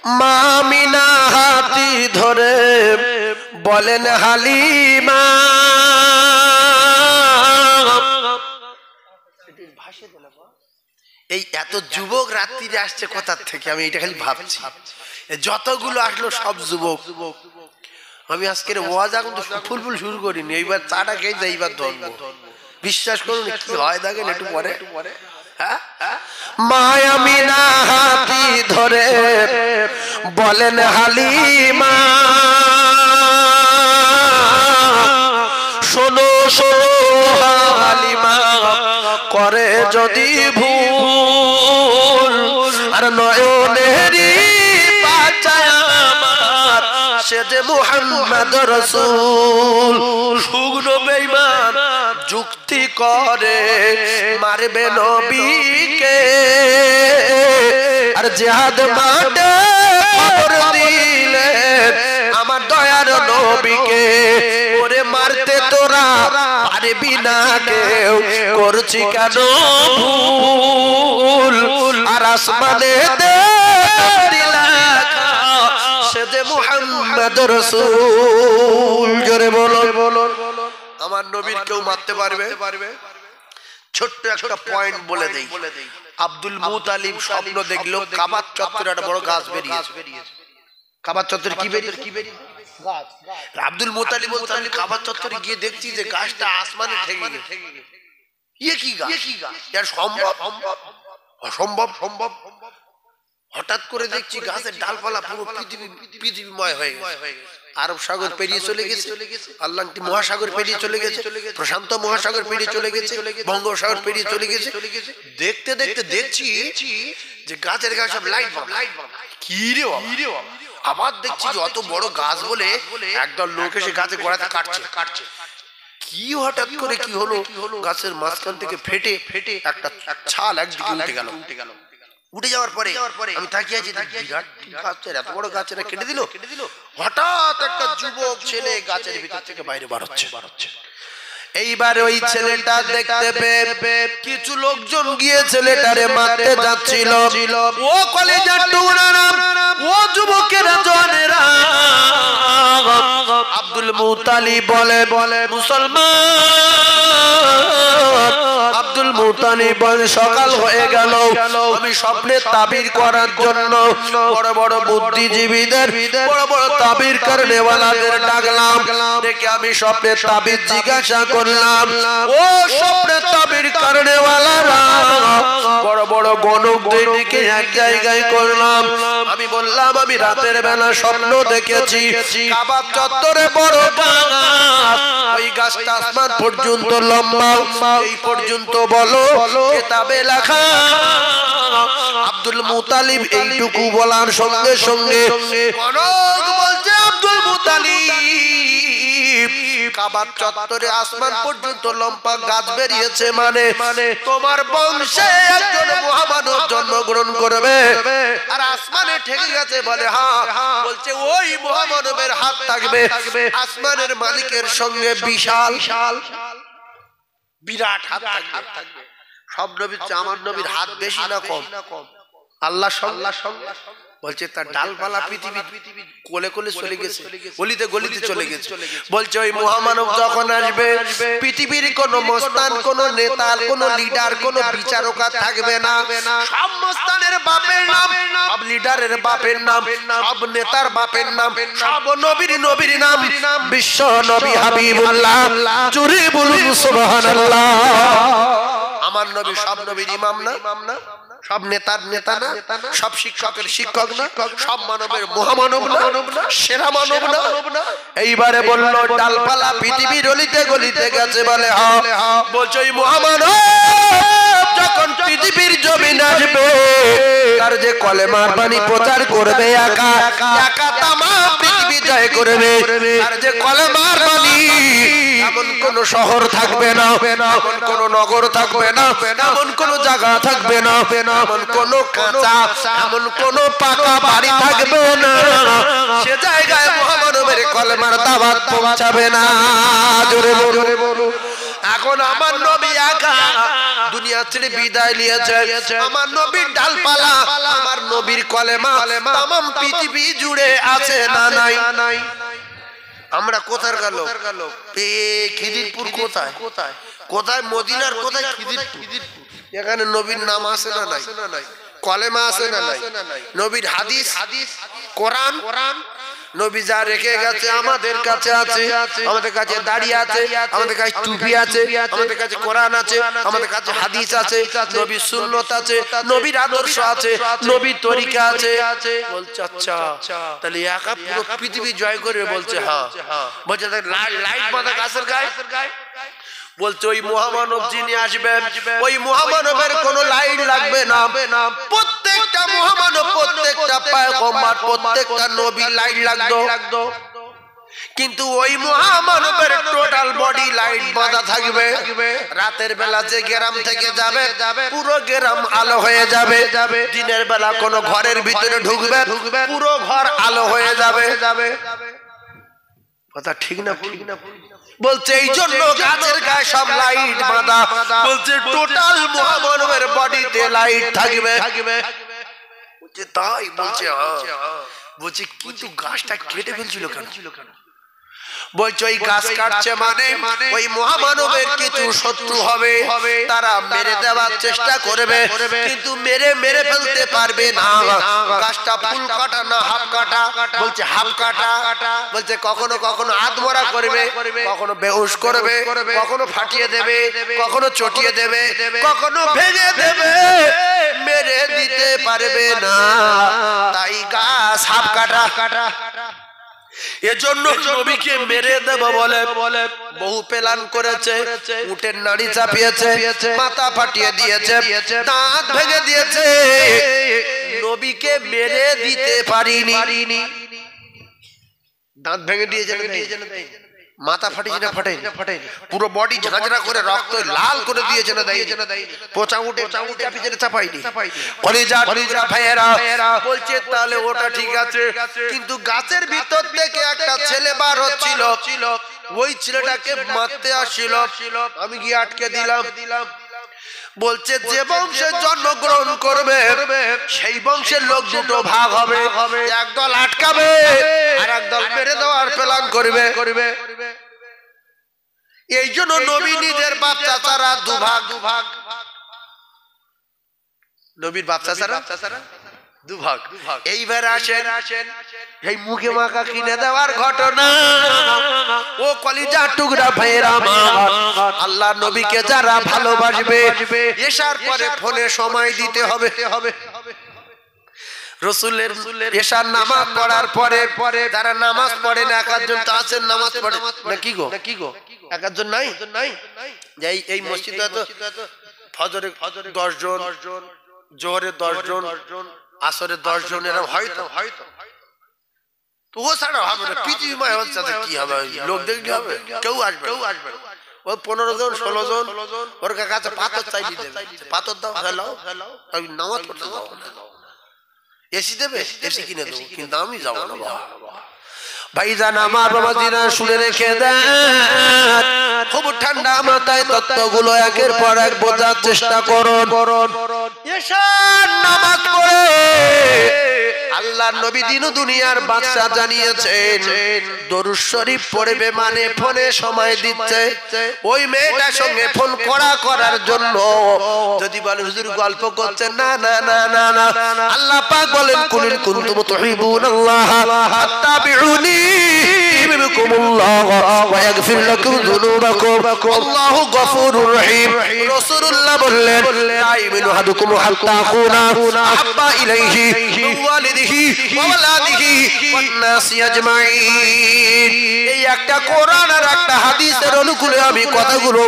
মা আমিনা হাতি ধরে বলেন হালিমা, এই এত যুবক রাত্রিরে আসছে কোথা থেকে, আমি এটা খালি ভাবছি। যতগুলো আসলো সব যুবক। আমি আজকের ওয়াজ এখন তো ফুল শুরু করিনি, এইবার চাটা খেয়ে যাই, এইবার ধরবো। বিশ্বাস করুন কি হয় দেখেন একটু পরে। মা আমিনা হাতি ধরে বলেন হালিমা, শোনো শোনো হালিমা, করে যদি ভুল আর নয়নেরই বাঁচায় আমার সে যে মুহাম্মদ রাসূল। শুকনো বেঈমান যুক্তি করে মারবে নবীকে, আর জিহাদ মাঠে খবর দিলে আমার দয়ার নবীকে। ওরে মারতে তোরা পারবি না কেউ, করছি কেন ভুল, আর আসমানে সে যে মুহাম্মদ রাসূল। জোরে বলো আমার নবীর কেউ মারতে পারবে? ছোট্ট একটা পয়েন্ট বলে দেই। আব্দুল মুতালিব স্বপ্ন দেখলো কাবার চত্বরে একটা বড় গাছ বেরিয়েছে। কাবার চত্বরে কি বেরিয়েছে? গাছ। আব্দুল মুতালিব বলতে আমি কাবার চত্বরে গিয়ে দেখছি যে গাছটা আসমানে ঠেকে গেছে। ইয়ে কি গাছ? এর সম্ভব? অসম্ভব সম্ভব। হঠাৎ করে দেখছি গাছের ডালপালা পুরো পৃথিবীময় হয়ে গেছে। আরব সাগর পেরিয়ে চলে গেছে, আটলান্টিক মহাসাগর পেরিয়ে চলে গেছে, প্রশান্ত মহাসাগর পেরিয়ে চলে গেছে, বঙ্গোপসাগর পেরিয়ে চলে গেছে। দেখতে দেখতে দেখছি যে গাছের গাছ সব লাইট বাল্ব। কি রে বাবা! আবার দেখছি যে অত বড় গাছ বলে একদল লোক এসে গাছে গোড়াতে কাটছে। কি হঠাৎ করে কি হলো, গাছের মাঝখান থেকে ফেটে একটা ছাল একদিকে উঠে গেল। উঠে যাওয়ার পরে আমি তাকিয়ে আছি, বিরাট গাছের এত বড় গাছের কেটে দিল। হঠাৎ একটা যুবক ছেলে গাছের ভিতর থেকে বাইরে বার হচ্ছে। এইবার ওই ছেলেটা দেখতে পেয়ে কিছু লোকজন গিয়ে ছেলেটারে মারতে যাচ্ছিল। ও কলেজের টুকরারা, ও যুবকেরা, জওয়ানেরা, আব্দুল মুতালিব বলে মুসলমান। আব্দুল মুতালিব বলে সকাল হয়ে গেল, আমি স্বপ্নে তাবির করার জন্য বড় বড় বুদ্ধিজীবীদের, বড় বড় তাবির করনেওয়ালাদের ডাকলাম। দেখে আমি স্বপ্নে তাবির জিজ্ঞাসা করলাম। ও স্বপ্নে তাবির করনেওয়ালারা, বড় বড় গণকদের ডেকে এক জায়গায় করলাম। আমি বললাম আমি রাতের বেলা স্বপ্ন দেখেছি কাবার চত্বরে বড় গাছ, ওই গাছটা আসমান পর্যন্ত লম্বা, এই পর্যন্ত বলো কিতাবে লেখা। আব্দুল মুতালিব এইটুকু বলার সঙ্গে সঙ্গে বলছে আব্দুল মুতালিব কাবার চত্বরে আসমান পর্যন্ত লম্বা গাছ বেরিয়েছে, মানে তোমার বংশে একজন মহামানব জন্মগ্রহণ করবে। আর আসমানে ঠেকে গেছে বলে হ্যাঁ। বলছে ওই মহামানবের হাত থাকবে আসমানের মালিকের সঙ্গে, বিশাল বিরাট হাত থাকবে। সব নবীর চেয়ে আমার নবীর হাত বেশি না কম? আল্লাহ সঙ্গে বলছে তার ডালপালা পৃথিবী কোলে কোলে চলে গেছে, গলিতে গলিতে চলে গেছে। বলছে ওই মহামানব যখন আসবে পৃথিবীর কোন মস্তান, কোন নেতা, কোন লিডার, কোন বিচারক থাকবে না। সব মস্তানের বাপের নাম, সব লিডারের বাপের নাম, সব নেতার বাপের নাম, সব নবীর নাম। বিশ্ব নবী হাবিবুল্লাহ, জোরে বলুন সুবহানাল্লাহ। আমার নবী সব নবীর ইমাম না, সব নেতার নেতা না, সব শিক্ষকের শিক্ষক না, সব মানবের মহামানব না, সেরা মানব না। এইবারে বলল ডালপালা পৃথিবীর গলিতে গলিতে গেছে বলে হ্যাঁ। বলছে ওই মহামানব যখন পৃথিবীর জমিন আসবে, তার যে কলেমার বাণী প্রচার করবে, একা একা তামাম পৃথিবী জয় করবে। তার যে কলেমার বাণী, এমন কোন শহর থাকবে না, এমন কোন নগর থাকবে না, এমন কোন জায়গা থাকবে না, এমন কোন কাঁচা, এমন কোন পাকা বাড়ি থাকবে না, সে জায়গায় মুহাম্মদের কলেমার দাওয়াত পৌঁছাবে না। জোরে বলুন। এখন আমার নবী একা দুনিয়া ছেড়ে বিদায় নিয়েছে। আমার নবীর ডালপালা, আমার নবীর কলেমা तमाम পৃথিবী জুড়ে আছে না নাই? আমরা কোথাকার লোক? খিদিরপুর কোথায়? কোথায় মদিনার, কোথায় খিদিরপুর? এখানে নবীর নাম আছে না নাই? কলেমা আছে না নাই? নবীর হাদিস কোরআন নবী যা রেখে গেছে আমাদের কাছে আছে। আমাদের কাছে দাড়ি আছে, আমাদের কাছে টুপি আছে, আমাদের কাছে কোরআন আছে, আমাদের কাছে হাদিস আছে, নবীর সুন্নত আছে, নবীর আদর্শ আছে, নবীর তরিকা আছে। বলছে আচ্ছা তাহলে একা পুরো পৃথিবী জয় করবে? বলছে হ্যাঁ। বলছে লাইট বাঁধা গাছের গায়ে? বলছে ওই মহামানব যিনি আসবেন ওই মহামানবের কোনো লাইট লাগবে না। প্রত্যেকটা মহামানব, প্রত্যেকটা পয়গম্বর, প্রত্যেকটা নবী লাইট লাগতো, কিন্তু ওই মহামানবের টোটাল বডি লাইট বাঁধা থাকবে। রাতের বেলা যে গ্রাম থেকে যাবে পুরো গ্রাম আলো হয়ে যাবে। দিনের বেলা কোনো ঘরের ভিতরে ঢুকবে পুরো ঘর আলো হয়ে যাবে। কথা ঠিক না? বলছে এই জন্য গাছের গায়ে সব লাইট বাঁধা। বলছে টোটাল মহামানবের বডিতে লাইট থাকবে। বলছে তাই? বলছে হ্যাঁ। বলছে কিন্তু গাছটা কেটে ফেলছিল কেন? বলছে ওই গাছ কাটছে মানে ওই মহামানবের কিছু শত্রু হবে, তারা মেরে দেওয়ার চেষ্টা করবে, কিন্তু মেরে ফেলতে পারবে না। গাছটা ফুল কাটা না হাফ কাটা? বলছে হাফ কাটা। বলছে কখনো কখনো আধমরা করবে, কখনো বেহুশ করবে, কখনো ফাটিয়ে দেবে, কখনো চটিয়ে দেবে, কখনো ভেঙে দেবে, মেরে দিতে পারবে না। তাই গাছ হাফ কাটা। এজন্য নবীকে মেরে দেব বলে বহু প্ল্যান করেছে। উটের নাড়ি চাপিয়েছে, মাথা ফাটিয়ে দিয়েছে, দাঁত ভেঙে দিয়েছে, নবীকে মেরে দিতে পারিনি। দাঁত ভেঙে দিয়েছে, মাথা ফাটিয়েছে না ফাটে? পুরো বডি ঝাঁঝরা করে রক্ত লাল করে দিয়েছে না দেয়? পোচা উঠে চাপাইনি। কলিজা ভাইয়েরা বলছে তাহলে ওটা ঠিক আছে, কিন্তু গাছের ভিতর থেকে একটা ছেলে বার হচ্ছিল, ওই ছেলেটাকে মারতে আসছিল, আমি গিয়ে আটকে দিলাম। বলছে যে বংশে জন্মগ্রহণ করবে সেই বংশের লোক দুটো ভাগ হবে, একদল আটকাবে আর একদল মেরে দেওয়ার প্ল্যান করবে। এই জন্য নবী নিজের বাচ্চা ছাড়া দুভাগ। নবীর বাচ্চা ছাড়া দুভাগ। এইবার আসেন এই মুখে মাখা কিনে দেওয়ার ঘটনা। ও কলিজা টুকরা ভাইয়েরা আমার, আল্লাহ নবীকে যারা ভালোবাসবে এশার পরে ফোনে সময় দিতে হবে। রসুলের এশার নামাজ পড়ার পরে যারা নামাজ পড়ে না, একজন তো আছেন নামাজ পড়ে না, কি গো একজন নাই? এই মসজিদে তো ফজরে 10 জন, জোহরে 10 জন, আসরে 10 জন, এরকম হয়তো তো ও ছাড়া হবে না। পৃথিবীময় হচ্ছে কি হবে? লোক দেখলে হবে? কেউ আসবে ওই 15 জন 16 জন ওর কাছে পাথর চাইলি দেবে, পাথর দাও ফেলাও, আমি নামাজ পড়তে যাবো। এসি দেবে, এসি কিনে দেবো, কিন্তু আমি যাবো না। ভাইজান আমার বাবা জিনা শুনে রেখে দেন, খুব ঠান্ডা মাথায় তত্ত্বগুলো একের পর এক বোঝার চেষ্টা করুন। এশার নামাজ পড়ে আল্লাহর নবী দিন দুনিয়ার বাদশা জানিয়েছেন দরুদ শরীফ পড়বে মানে ফোনে সময় দিচ্ছে। ওই মেয়েটার সঙ্গে ফোন করার জন্য যদি বলে হুজুর গল্প করছেন, না না না না না, আল্লাহ পাক বলেন কুল কুনতুম তুহিবুনাল্লাহ ফাত্তাবিউনি ইউহিব্বুকুমুল্লাহ ওয়া ইয়াগফির লাকুম যুনুবাকুম আল্লাহু গফুরুর রহিম। রাসূলুল্লাহ বললেন আইমিনু হাদুকুম হাত্তা আকুনা আহাব্বা ইলাইহি মিন ওয়ালিদিহি ওয়া ওয়ালাদিহি ওয়ান নাসি আজমাইন। এই একটা কোরআন আর একটা হাদিসের অনুকূলে আমি কথাগুলো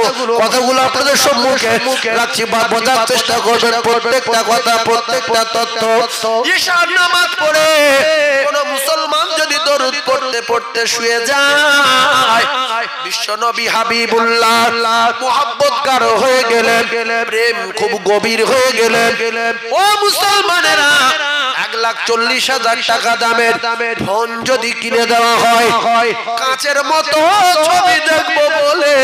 আপনাদের সম্মুখে রাখছি, বোঝার চেষ্টা করবেন। প্রত্যেকটা কথা, প্রত্যেকটা তত্ত্ব। ঈশার নামাজ পড়ে কোন মুসলমান যদি দরুদ পড়তে পড়তে শুয়ে যায়, বিশ্বনবী হাবিবুল্লাহ মুহাব্বত গাঢ় হয়ে গেলেন, প্রেম খুব গভীর হয়ে গেলেন। ও মুসলমানেরা, 1,40,000 টাকা দামের ফোন যদি কিনে দেওয়া হয়, কাঁচের মতো ছবি দেখবো বলে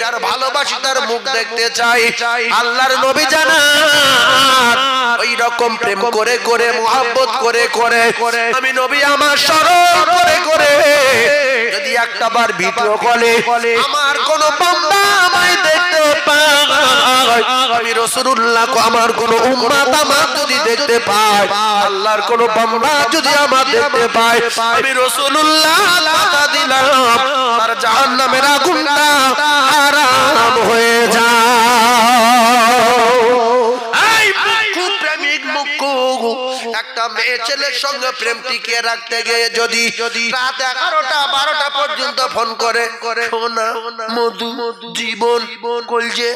যার ভালোবাসি তার মুখ দেখতে চাই, আল্লাহর নবী জানান ওই রকম প্রেম করে করে মোহাব্বত করে করে আমি নবী আমার স্মরণ করে করে যদি একটা বার ভিডিও কলে আমার কোন বান্দা আমায় দেখতে পায়, আমি রাসূলুল্লাহ আমার কোন উম্মত আমার যদি দেখতে পায়, আল্লাহর কোন বান্দা যদি আমার দেখতে পায়, আমি রাসূলুল্লাহ কথা দিলাম তার জাহান্নামের আগুনটা হারাম হয়ে যায়। একটা মেয়ে ছেলের সঙ্গে প্রেম টিকিয়ে রাখতে গিয়ে যদি রাত 11টা 12টা পর্যন্ত ফোন করে সোনা মধু জীবন কলজে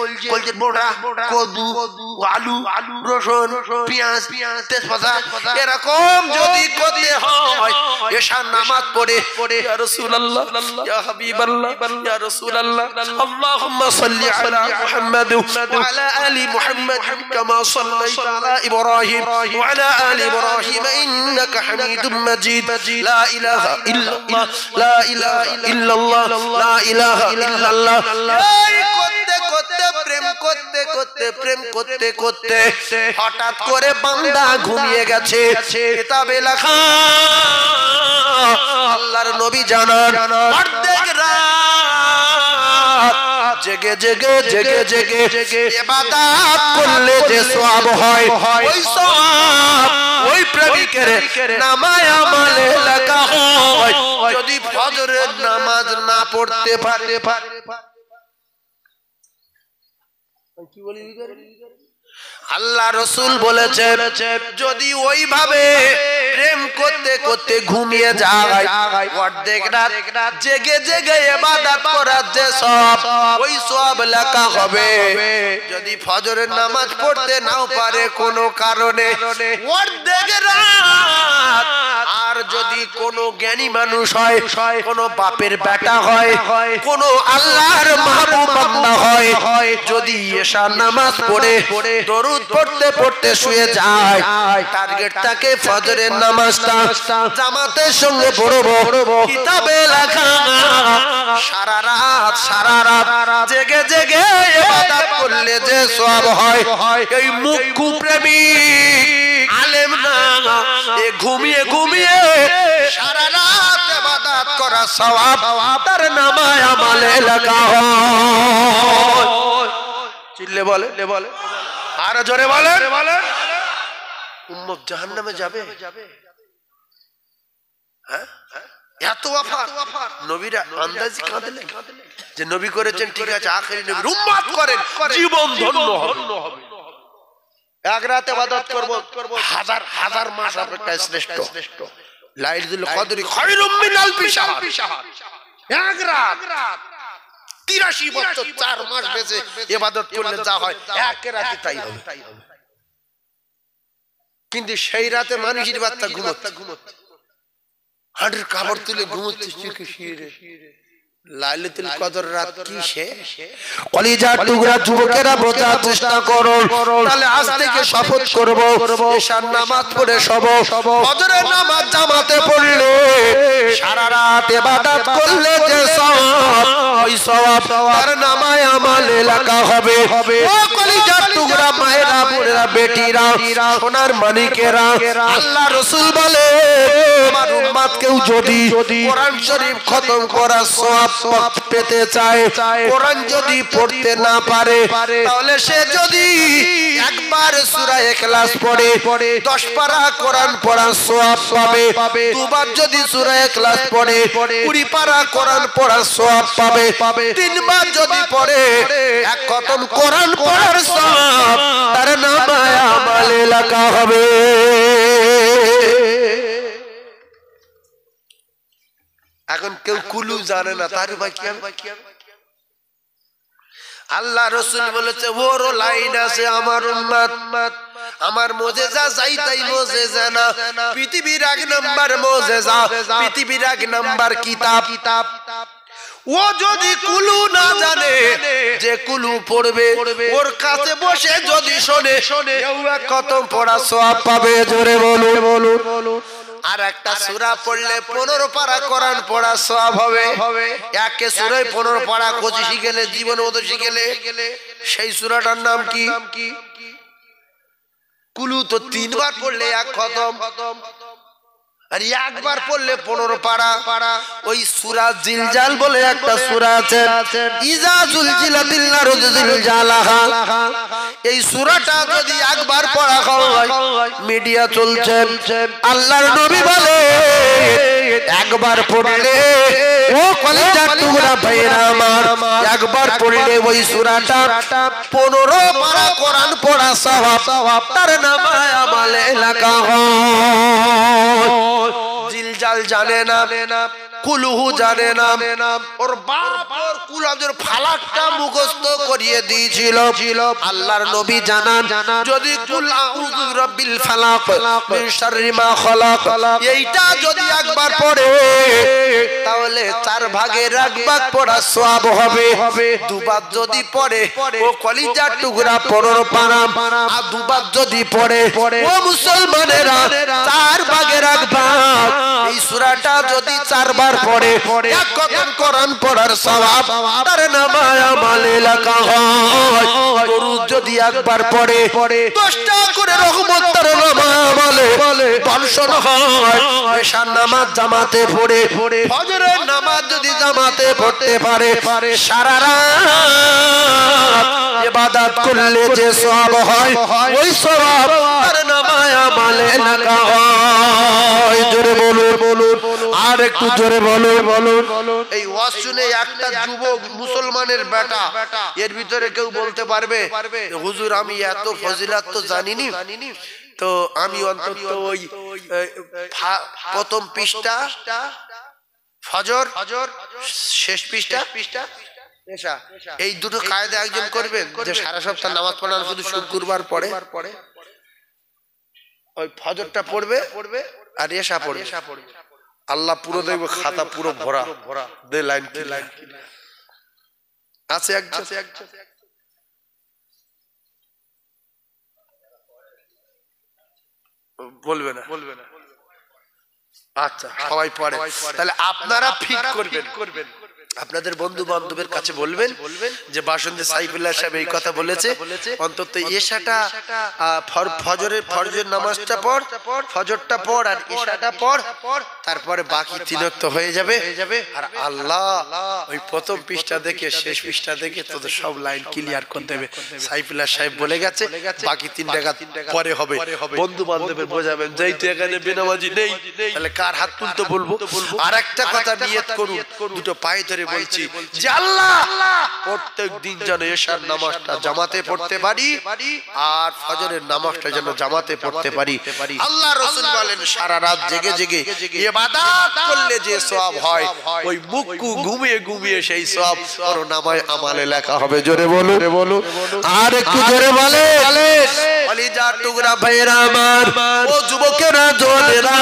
বোড়া কদু আলু রসুন পেঁয়াজ তেজপাতা এরকম যদি করতে হয়, এশার নামাজ পড়ে ইয়া রাসূলুল্লাহ ইয়া হাবিবাল্লাহ ইয়া রাসূলুল্লাহ আল্লাহুম্মা সাল্লি আলা মুহাম্মাদ ওয়া আলা আলি মুহাম্মাদ কামা সাল্লাইতা আলা ইব্রাহিম ওয়া আলা আলি ইব্রাহিম ইন্নাকা হামিদুম মাজিদ লা ইলাহা ইল্লাল্লাহ লা ইলাহা ইল্লাল্লাহ লা ইলাহা ইল্লাল্লাহ। এই করতে করতে প্রেম করতে করতে প্রেম করতে করতে হঠাৎ করে বান্দা ঘুমিয়ে গেছে, কিতাবে লেখা আল্লাহর নবী জানান অর্ধেক রাত জেগে জেগে জেগে জেগে জেগে ইবাদত করলে যে সওয়াব হয়, ওই সওয়াব ওই প্রেমিকের নামায় আমলে লেখা হয় যদি ফজরের নামাজ না পড়তে পারে। কি বলি আল্লাহ রাসূল বলেছে যদি ওইভাবে প্রেম করতে করতে ঘুমিয়ে যায়, অর্ধেক রাত জেগে জেগে ইবাদত করার যে সওয়াব ওই সওয়াব লেখা হবে। যদি ফজরের নামাজ পড়তে নাও পারে কোনো কারণে অর্ধেক রাত, আর যদি কোনো জ্ঞানী মানুষ হয়, কোনো বাপের বেটা হয়, কোনো আল্লাহর মাহবুব বান্দা হয়, যদি এশার নামাজ পড়ে দরুদ পড়তে পড়তে শুয়ে যায়, টার্গেট থাকে ফজরের নামাজটা জামাতের সঙ্গে পড়বো। কিতাবে লেখা সারা রাত জেগে জেগে ইবাদত করলে যে সওয়াব হয়, এই মুখ্য প্রেমিক আলেম না এ ঘুমিয়ে ঘুমিয়ে সারা রাত ইবাদত করা সওয়াব তার নামায় আমলে লেখা হয়। চিল্লে বলে আর জোরে বলে উম্মত জাহান্নামে যাবে। হ্যাঁ এত ওয়াফার নবীরা আন্দাজি কাঁদলেন যে নবী করেছেন ঠিক আছে, আখেরি নবীর উম্মত করেন জীবন ধন্য হবে। এক রাতে ইবাদত করব হাজার হাজার মাস অপেক্ষা শ্রেষ্ঠ। লাইলাতুল কদরি খায়রুম মিন আলফি শাহর। এক রাত 83 বছর 4 মাস বেঁচে ইবাদত করলে যা হয় এক রাতে তাই হবে। কিন্তু সেই রাতে মানুষের বাচ্চা ঘুমোচ্ছে, হাঁটুর কাপড় তুলে ঘুমোচ্ছে চোখে শিরে। লাইলাতুল কদর রাত কি সে কলিজার টুকরা যুবকেরা বোঝার চেষ্টা করো, তাহলে আজ থেকে শপথ করব এশার নামাজ পড়ে শব, ফজরের নামাজ জামাতে পড়লে সারা রাত ইবাদত করলে যে সওয়াব ওই সওয়াব তার নামায় আমলে লেখা হবে। ও কলিজার টুকরা মায়েরা বোনেরা বেটিরা সোনার মানিকেরা, আল্লাহ রাসূল বলে আমার উম্মত কেউ যদি কোরআন শরীফ খতম করার সওয়াব পেতে চায়, কোরআন যদি পড়তে না পারে, তাহলে সে যদি একবার সূরা ইখলাস পড়ে 10 পারা কোরআন পড়ার সওয়াব পাবে, দুবার যদি সূরা ইখলাস পড়ে 20 পারা কোরআন পড়ার সওয়াব পাবে, 3 বার যদি পড়ে এক খতম কোরআন পড়ার সওয়াব তার নামায় আমলে লেখা হবে। এখন কেউ কুলু জানে না, তার ভাই কি হবে? আল্লাহ রাসূল বলেছে বড় লাইন আছে আমার উম্মত, আমার মুজিজা যাই তাই মুজিজা না, পৃথিবীর এক নাম্বার মুজিজা, পৃথিবীর এক নাম্বার কিতাব ও যদি কুলু না জানে যে কুলু পড়বে ওর কাছে বসে যদি শোনে খতম পড়া সওয়াব পাবে জোরে বলুন আর একটা সূরা পড়লে 15 পারা কোরআন পড়া সওয়াব হবে একে সূরায় 15 পারা কোজি শিখেলে জীবন মতো শিখেলে সেই সূরাটার নাম কি কুলু তো 3 বার পড়লে এক খতম আর একবার পড়লে 15 পারা ওই সূরা জিলজাল বলে একটা সূরা আছে ইজা জুলজিলাতিল নারু জিলজালাহা এই সূরাটা যদি একবার পড়া হয় মিডিয়া চলছে আল্লাহর নবী বলে একবার পড়লে ও কলিজার টুকরা ভাইরা আমার একবার পড়লে ওই সূরাটা 15 পারা কোরআন পড়া সওয়াব তার নামে আমলে লেখা হয় জিলজাল জানে না কুলহু জানে না ওর বাপ ওর কুলদের ফালাকটা মুখস্থ করিয়ে দিয়েছিল আল্লাহর নবী জানান যদি কুল আউযু বিরাব্বিল ফালাক মিন শাররি মা খালাক এইটা যদি একবার পড়ে তাহলে 4 ভাগের 1 ভাগ পড়া সওয়াব হবে দুবার যদি পড়ে ও কলিজার টুকরা 15 পারা আর দুবার যদি পড়ে ও মুসলমানেরা 4 ভাগের 1 ভাগ এই সূরাটা যদি 4 বার পড়ে এক খতম কোরআন পড়ার সওয়াব তার নামে আমলে লেখা হয় দরুদ যদি একবার পড়ে 10টা করে রহমত তার নামে আমলে বর্ষণ হয় এশার নামাজ জামাতে পড়ে ফজরের নামাজ যদি জামাতে পড়তে পারে সারা রাত ইবাদত করলে যে সওয়াব হয় ওই সওয়াব তার নামে আমলে লেখা হয় জোরে বলুন আর একটু জোরে বলুন এই ওয়াজ শুনে একটা যুবক মুসলমানের বেটা এর ভিতরে কেউ বলতে পারবে হুজুর আমি এত ফজিলত তো জানিনি তো আমি অন্তত ওই প্রথম পৃষ্ঠা ফজর শেষ পৃষ্ঠা এশা এই দুটো কায়দা একজন করবেন যে সারা সপ্তাহ নামাজ পড়ার শুধু শুক্রবার পড়ে ওই ফজরটা পড়বে আর এশা পড়বে আল্লাহ পুরো দেখবে খাতা পুরো ভরা দে লাইন আছে একজন বলবে না আচ্ছা সবাই পড়ে তাহলে আপনারা ফিট করবেন আপনাদের বন্ধু বান্ধবের কাছে বলবেন যে বাসন্তী সাইফুল্লাহ সাহেব এই কথা বলেছে অন্তত এশাটা ফজরের নামাজটা পড় ফজরটা পড় আর এশাটা পড় তারপরে বাকি তিনক তো হয়ে যাবে আর আল্লাহ ওই প্রথম পৃষ্ঠা দেখে শেষ পৃষ্ঠা দেখে তোদের সব লাইন ক্লিয়ার করে দেবে সাইফুল্লাহ সাহেব বলে গেছে বাকি 3 টাকা পরে হবে বন্ধু বান্ধবের বোঝাবেন যেহেতু এখানে বেনামাজি নেই তাহলে কার হাত তুলতে বলবো আর একটা কথা নিয়ত করুন দুটো পায়ে ধরে বলছি যে আল্লাহ প্রত্যেক দিন যেন এশার নামাজটা জামাতে পড়তে পারি আর ফজরের নামাজটা যেন জামাতে পড়তে পারি আল্লাহ রাসূল বলেন সারা রাত জেগে ইবাদত করলে যে সওয়াব হয় ওই মুক্কু ঘুমিয়ে সেই সওয়াব ওর নামায় আমলে লেখা হবে জোরে বলুন আর একটু জোরে বলে কলিজার টুকরা ভাইরা আমার ও যুবকেরা জোনেরা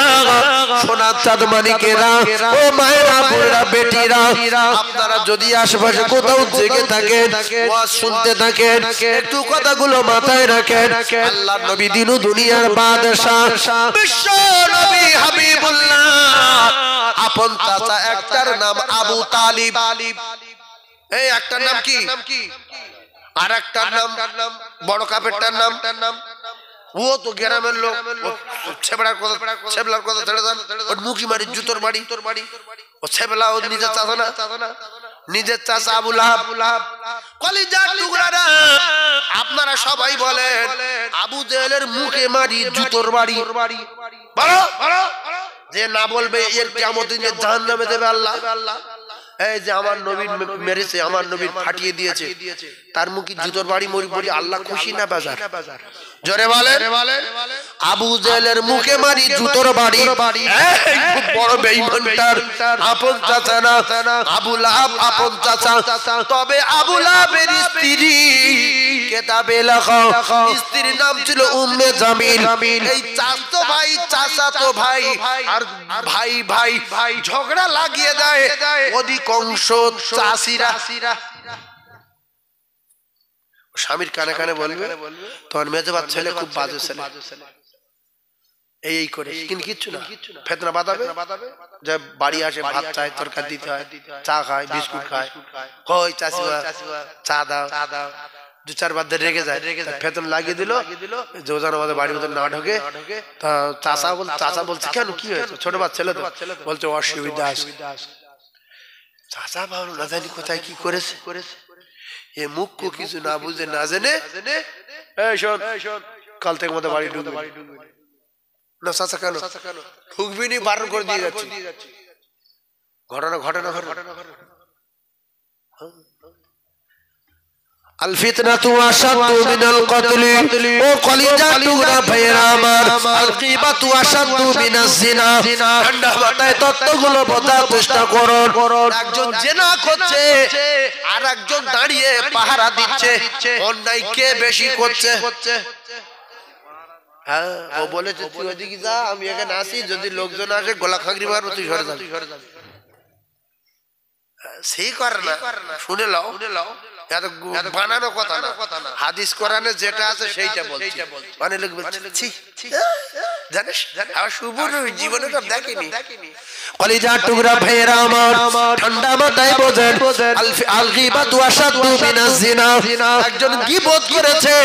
সোনা চাঁদ মানিকেরা ও মায়েরা বোনেরা বেটিরা আপনারা যদি আশেপাশে কোথাও জেগে থাকেন ওয়াজ শুনতে থাকেন একটু কথাগুলো মাথায় রাখেন আল্লাহর নবী দিন ও দুনিয়ার বাদশা বিশ্ব নবী হাবিবুল্লাহ আপন চাচা একটার নাম আবু তালিব এই একটার নাম কি আর একটার নাম বড় কাপেরটার নাম ও তো গ্রামের লোক ছেবলার কথা ছেড়ে দেন ওর মুখি মারি জুতোর বাড়ি ও ছেবলা ও নিজের চাচা আবু লাহাব কলিজার টুকরারা আপনারা সবাই বলেন আবু জেহেলের মুখে মারি জুতোর বাড়ি বলো যে না বলবে এর কিয়ামত দিনে জাহান্নামে দেবে আল্লাহ এই যে আমার নবী মেরেছে আমার নবী ফাটিয়ে দিয়েছে তার মুখে জুতোর বাড়ি মরি আল্লাহ খুশি না বাজার জোরে বলেন আবু জেহেলের মুখে মারি জুতোর বাড়ি এই খুব বড় বেঈমানটার আপন চাচা না আবু লাহাব আপন চাচা তবে আবু লাহাবের স্ত্রী কিতাবে লেখা স্ত্রীর নাম ছিল উম্মে জামিল এই চাচাতো ভাই চাচাতো ভাই আর ভাই ভাই ঝগড়া লাগিয়ে দেয় অধিকাংশ চাষিরা স্বামীর কানে কানে বলবে তোমার মেজবাত ছেলে খুব বাজে ছেলে এই করে কিন্তু কিচ্ছু না ফেতনা বাঁধাবে যে বাড়ি আসে ভাত চায় তরকারি দিতে হয় চা খায় বিস্কুট খায় কই চাষিবা চা দাও দু চার বার রেগে যায় ফেতনা লাগিয়ে দিল যে যেন আমাদের বাড়ির মধ্যে না ঢোকে তা চাচা বলছে কেন কি হয়েছে ছোট বাচ্চা ছেলে তো বলছে অসুবিধা আছে চাচা ভাবলো না জানি কোথায় কি করেছে এ মুখ্য কিছু না বুঝে না জেনে এই শোন কাল থেকে আমাদের বাড়ি ঢুকবে না চাচা কেন ঢুকবি নি বারণ করে দিয়ে যাচ্ছি ঘটনা আল ফিতনাতু আশাদ্দু মিনাল কতলি ও কলিজা টুকরা ভাইরা আমার আল গীবাতু আশাদ্দু মিনাজ জিনা ঠান্ডা মাথায় তত্ত্বগুলো বোঝার চেষ্টা করুন একজন জিনা করছে আর একজন দাঁড়িয়ে পাহারা দিচ্ছে অন্যায় কে বেশি করছে হ্যাঁ ও বলেছে তুই ওদিকে যা আমি এখানে আসি যদি লোকজন আসে গলা খাগড়ি মারবো তুই সরে যাবি সেই করে না শুনে লাও বানানো কথা না হাদিস কোরআনে যেটা আছে সেইটা বলছি মানে লোক বলছে জানিস আমার শুভর জীবনে তো দেখিনি কলিজার টুকরা ভাইরা আমার ঠান্ডা মাথায় বোঝেন আল গীবাতু আশাদ্দু মিনাজ জিনা একজন গীবত করেছে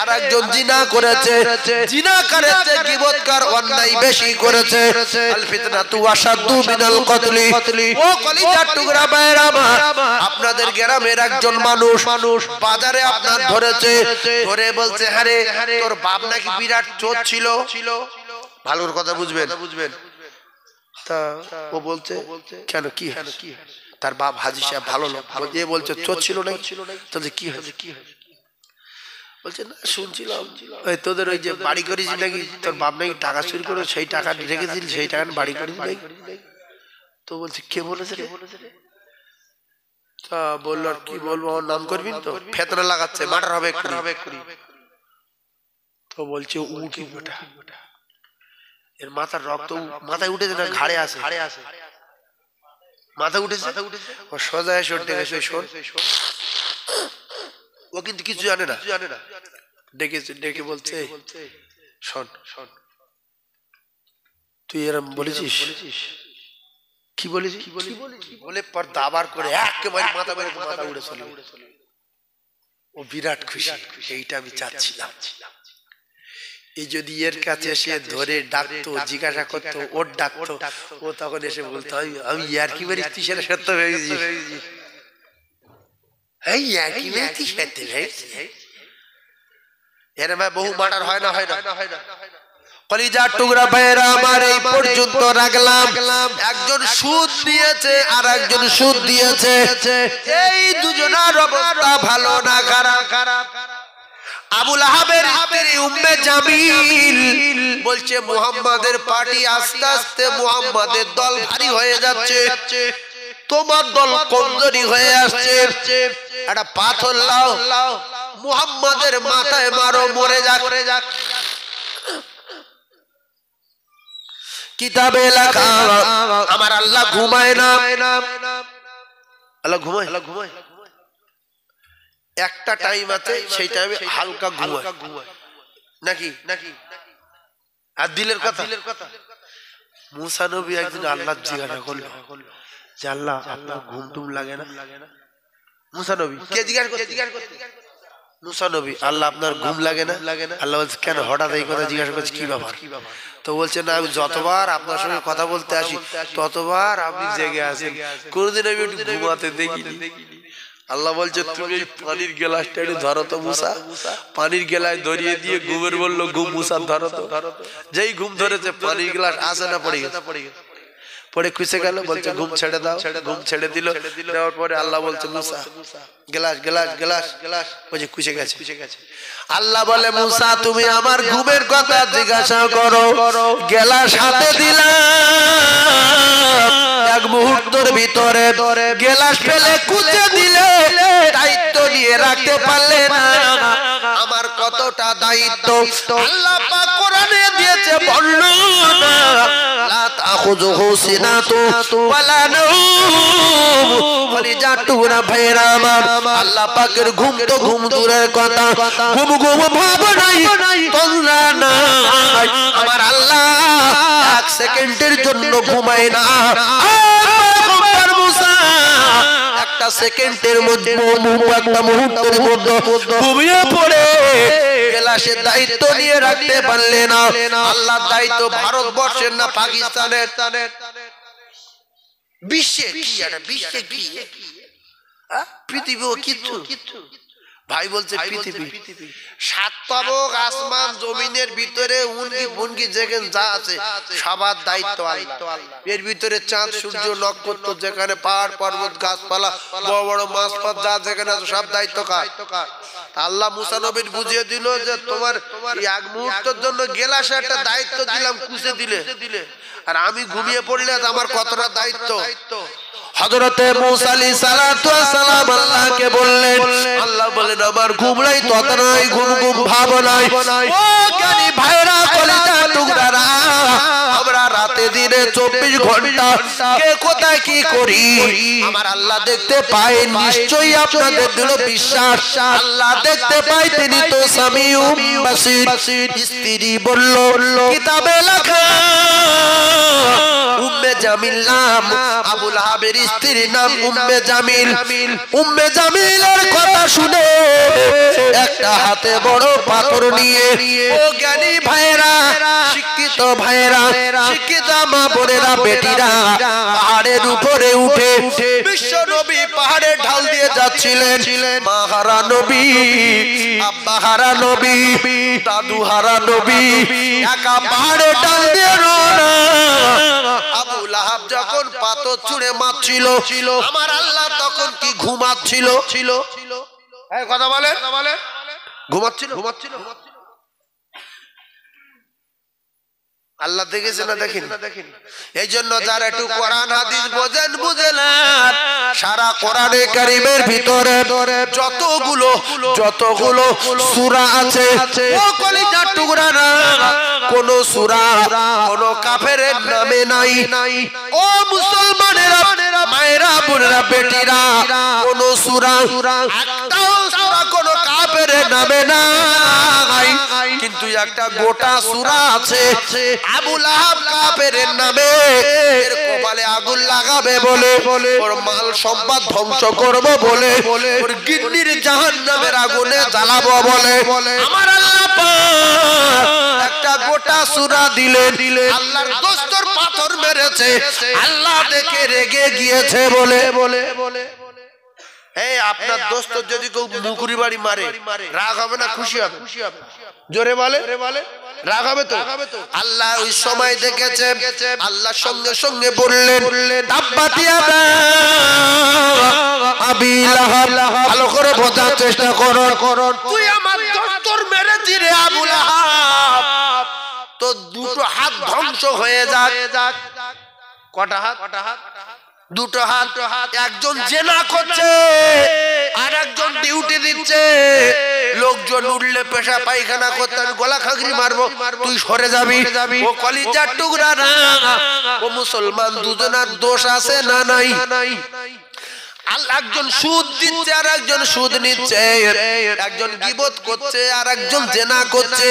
আর একজন জিনা করেছে জিনাকারের গীবতকার অন্যায় বেশি করেছে আল ফিতনাতু আশাদ্দু মিনাল কতলি ও কলিজার টুকরা ভাইরা আমার আপনাদের গ্রামের একজন মানুষ বাজারে আপনার ধরেছে ধরে বলছে আরে তোর বাপ নাকি বিরাট চোর ছিল ভালোর কথা বুঝবেন তা ও বলছে কেন কি তার বাপ হাজী সাহেব ভালো লোক যে বলছে চোর ছিল না তাহলে কি হয়েছে বলছে না শুনছিলাম তোদের ওই যে বাড়ি করেছি নাকি তোর বাপ নাকি টাকা চুরি করে সেই টাকা রেখেছিল সেই টাকা বাড়ি করেছি নাকি তো বলছে কে বলেছে তা বললো আর কি বলবো আমার নাম করবি তো ফেতনা লাগাচ্ছে মার্ডার হবে এক্ষুনি তো বলছে উঠি বেটা এর মাথার রক্ত মাথায় উঠেছে না ঘাড়ে আসে মাথা উঠেছে ও সোজা এসে ডেকেছে শোন ও কিন্তু কিছু জানে না ডেকে বলছে শোন তুই এরম বলেছিস কি বলেছি বলে পর দাবার করে একেবারে মাথা মেরে মাথা উড়ে চলে ও বিরাট খুশি এইটা আমি চাচ্ছিলাম এই যদি এর কাছে এসে ধরে ডাকতো জিজ্ঞাসা করতো ওর ডাকতো ও তখন এসে বলতো আমি ইয়ার কি মেরে তুই সেটা সত্য হয়ে গেছি এই ইয়ার কি মেরে তুই সত্য হয়ে গেছি এর বহু মার্ডার হয় না কলিজার টুকরা ভাইরা আমার এই পর্যন্ত রাখলাম একজন সুদ দিয়েছে আর একজন সুদ দিয়েছে এই দুজনের অবস্থা ভালো না খারাপ আবুল আহাবের স্ত্রী উম্মে জামিল বলছে মুহাম্মাদের পার্টি আস্তে আস্তে মুহাম্মাদের দল ভারী হয়ে যাচ্ছে তোমার দল কমজোরি হয়ে আসছে একটা পাথর লাও মুহাম্মাদের মাথায় মারো মরে যাক কিতাবে লেখা আমার আল্লাহ ঘুমায় না আল্লাহ ঘুমায় একটা টাইম আছে সেই টাইমে হালকা ঘুমায় নাকি আর দিলের কথা মুসা নবী একদিন আল্লাহ জিজ্ঞাসা করলো যে আল্লাহ আপনার ঘুম টুম লাগে না মুসা নবী কে জিজ্ঞাসা করতে মুসা নবী আল্লাহ আপনার ঘুম লাগে না আল্লাহ বলছে কেন হঠাৎ এই কথা জিজ্ঞাসা করছে কি ব্যাপার তো বলছে না আমি যতবার আপনার সঙ্গে কথা বলতে আসি ততবার আপনি জেগে আছেন কোনদিন আমি একটু ঘুমাতে দেখিনি আল্লাহ বলছে তুমি পানির গ্লাসটা একটু ধরো তো মুসা পানির গ্লাস ধরিয়ে দিয়ে ঘুমের বললো ঘুম মুসা ধরো তো যেই ঘুম ধরেছে পানির গ্লাস আসে না পড়ে গেছে পরে খুশে গেল বলছে ঘুম ছেড়ে দাও ঘুম ছেড়ে দিল দেওয়ার পরে আল্লাহ বলছে মুসা গ্লাস বলছে খুশে গেছে আল্লাহ বলে মুসা তুমি আমার ঘুমের কথা জিজ্ঞাসা করো গ্লাস হাতে দিলাম এক মুহূর্তের ভিতরে গ্লাস ফেলে কুচে দিলে দায়িত্ব নিয়ে রাখতে পারলে না আমার কতটা দায়িত্ব আল্লাহ পাক কোরআনে দিয়েছে বর্ণনা লা তাখুযুহু সিনাতু ওয়ালা নাওম কলিজা টুকরা ভাইরা আমার আল্লাহ পাকের ঘুম তো ঘুম দূরের কথা ঘুম ঘুম ভাব নাই তন্দ্রা নাই আমার আল্লাহ এক সেকেন্ডের জন্য ঘুমায় না একটা সেকেন্ডের মধ্যে একটা মুহূর্তের মধ্যে ঘুমিয়ে পড়ে গেলাসের দায়িত্ব নিয়ে রাখতে পারলে না আল্লাহর দায়িত্ব ভারতবর্ষের না পাকিস্তানের বিশ্বে কি পৃথিবীও কিছু ভাই বলছে পৃথিবী সাত পাবক আসমান জমিনের ভিতরে উনকি বুনকি যেখানে যা আছে সবার দায়িত্ব আল্লাহ এর ভিতরে চাঁদ সূর্য নক্ষত্র যেখানে পাহাড় পর্বত গাছপালা বড় বড় মাছ পাত যা যেখানে আছে সব দায়িত্ব কার আল্লাহ মুসা নবীর বুঝিয়ে দিল যে তোমার এক মুহূর্তের জন্য গেলাসে একটা দায়িত্ব দিলাম কুচে দিলে আর আমি ঘুমিয়ে পড়লে আমার কতটা দায়িত্ব হযরতে মুসা আলাইহিস সালাতু ওয়াস সালাম আল্লাহকে বললেন আল্লাহ বলেন আমার ঘুম নাই তত নাই ঘুম ঘুম ভাব নাই ও জ্ঞানী ভাইরা কলিজা টুকরারা আমরা রাতে দিনে 24 ঘন্টা কে কোথায় কি করি আমার আল্লাহ দেখতে পায় নিশ্চয়ই আপনাদের দিল বিশ্বাস আল্লাহ দেখতে পায় তিনি তো সামিউম বাসীর স্ত্রী বলল কিতাবে লেখা উম্মে জামিল নাম আবু লাহাবের স্ত্রীর নাম উম্মে জামিলের কথা শুনে একটা হাতে বড় পাথর নিয়ে ও জ্ঞানী ভাইরা শিক্ষিত ভাইরা শিক্ষিত মা বোনেরা বেটিরা পাহাড়ের উপরে উঠে বিশ্ব নবী পাহাড়ের ঢাল দিয়ে যাচ্ছিলেন মা হারা নবী আব্বা হারা নবী দাদু হারা নবী একা পাহাড়ের ঢাল দিয়ে রওনা আবু লাহাব যখন পাথর ছুঁড়ে মারছিল আমার আল্লাহ তখন কি ঘুমাচ্ছিল এই কথা বলেন ঘুমাচ্ছিল আল্লাহ দেখেছে না দেখেন এই জন্য যারা একটু কোরআন হাদিস বোঝেন বুঝেলেন সারা কোরআনে কারীমের ভিতরে যতগুলো সূরা আছে ও কলিজার টুকরা না কোন সূরা কোন কাফেরের নামে নাই ও মুসলমানেরা মায়েরা বোনেরা বেটিরা কোন সূরা একটাও সূরা কোন কাফেরের নামে নাই কিন্তু একটা গোটা সূরা আছে আবু লাহাব কাফেরের নামে এর কপালে আগুন লাগাবে বলে ওর মাল সম্পদ ধ্বংস করব বলে ওর গিন্নির জাহান্নামের আগুনে জ্বালাবো বলে আমার আল্লাহ পাক একটা গোটা সূরা দিলেন আল্লাহর দোস্তর পাথর মেরেছে আল্লাহ দেখে রেগে গিয়েছে বলে এই আপনার দোস্ত যদি কেউ মুকুরি বাড়ি মারে রাগ হবে না খুশি হবে জোরে বলে রাগ হবে তো আল্লাহ ওই সময় দেখেছে আল্লাহ সঙ্গে সঙ্গে বললেন তাব্বাতিয়া আবি লাহাব ভালো করে বোঝার চেষ্টা করো তুই আমার দোস্তর মেরেছিস রে আবু লাহাব তো দুটো হাত ধ্বংস হয়ে যাক কটা হাত দুটো হাত একজন জেনা করছে আর একজন ডিউটি দিচ্ছে লোকজন উঠলে পেশা পায়খানা করতে আমি গলা খাগড়ি মারবো তুই সরে যাবি ও কলিজার টুকরা না ও মুসলমান দুজনের দোষ আছে না নাই আল্লাহ একজন সুদ দিচ্ছে আর একজন সুদ নিচ্ছে একজন গীবত করছে আর একজন জেনা করছে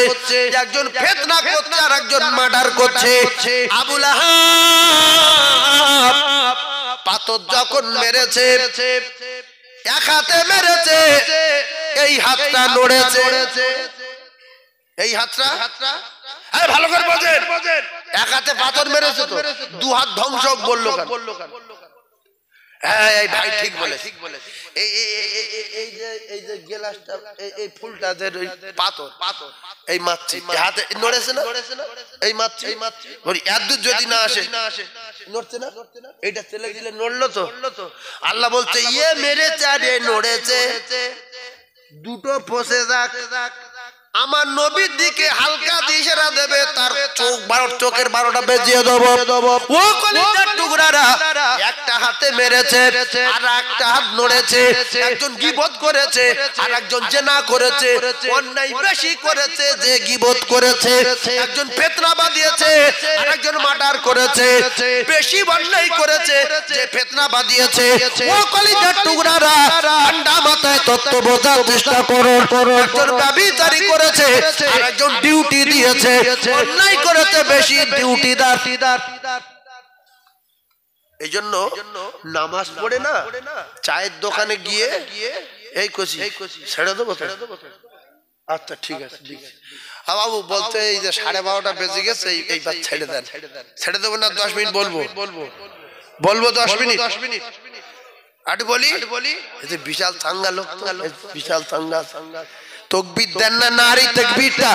একজন ফিতনা করছে আর একজন মার্ডার করছে আবু লাহাব পাথর যখন মেরেছে এক হাতে মেরেছে এই হাতটা নড়েছে এই হাতটা ভালো করে বোঝেন এক হাতে পাথর মেরেছে তো দু হাত ধ্বংস বললো এই ভাই ঠিক বলে এই যে গ্লাসটা এই ফুলটা যে পাথর এই মাছি হাতে নড়েছে না এই মাছি এত দূর যদি না আসে নড়ছে না এইটা তেলে দিলে নড়লো তো আল্লাহ বলছে ইয়ে মেরেছে আর এ নড়েছে দুটো ফসে যাক আমার নবীর দিকে হালকা ইশারা দেবে তার চোখের 12টা বেজিয়ে দেব ও কলিজার টুকরারা একটা হাতে মেরেছে আর একটা হাত নড়েছে, একজন গীবত করেছে আর একজন জিনা করেছে, অন্যায় বেশি করেছে যে গীবত করেছে, একজন ফিতনা বাঁধিয়েছে আর একজন মার্ডার করেছে, বেশি অন্যায় করেছে যে ফিতনা বাঁধিয়েছে। ও কলিজার টুকরারা ঠান্ডা মাথায় তত্ত্ব বোঝার চেষ্টা করো, একজন ব্যভিচারী করেছে আর একজন ডিউটি দিয়েছে, অন্যায় করেছে বেশি ডিউটিদার। এই জন্য নামাজ পড়ে না চায়ের দোকানে গিয়ে এই কষি ছেড়ে দেবো। আচ্ছা ঠিক আছে বাবু বলতে এই যে 12:30 বেজে গেছে, এইবার ছেড়ে দেন। ছেড়ে দেবো না 10 মিনিট বলবো 10 মিনিট আরে বলি এই যে বিশাল চাঙ্গা লোক, বিশাল চাঙ্গা তকবীর দেন না, নারী তাকবীরটা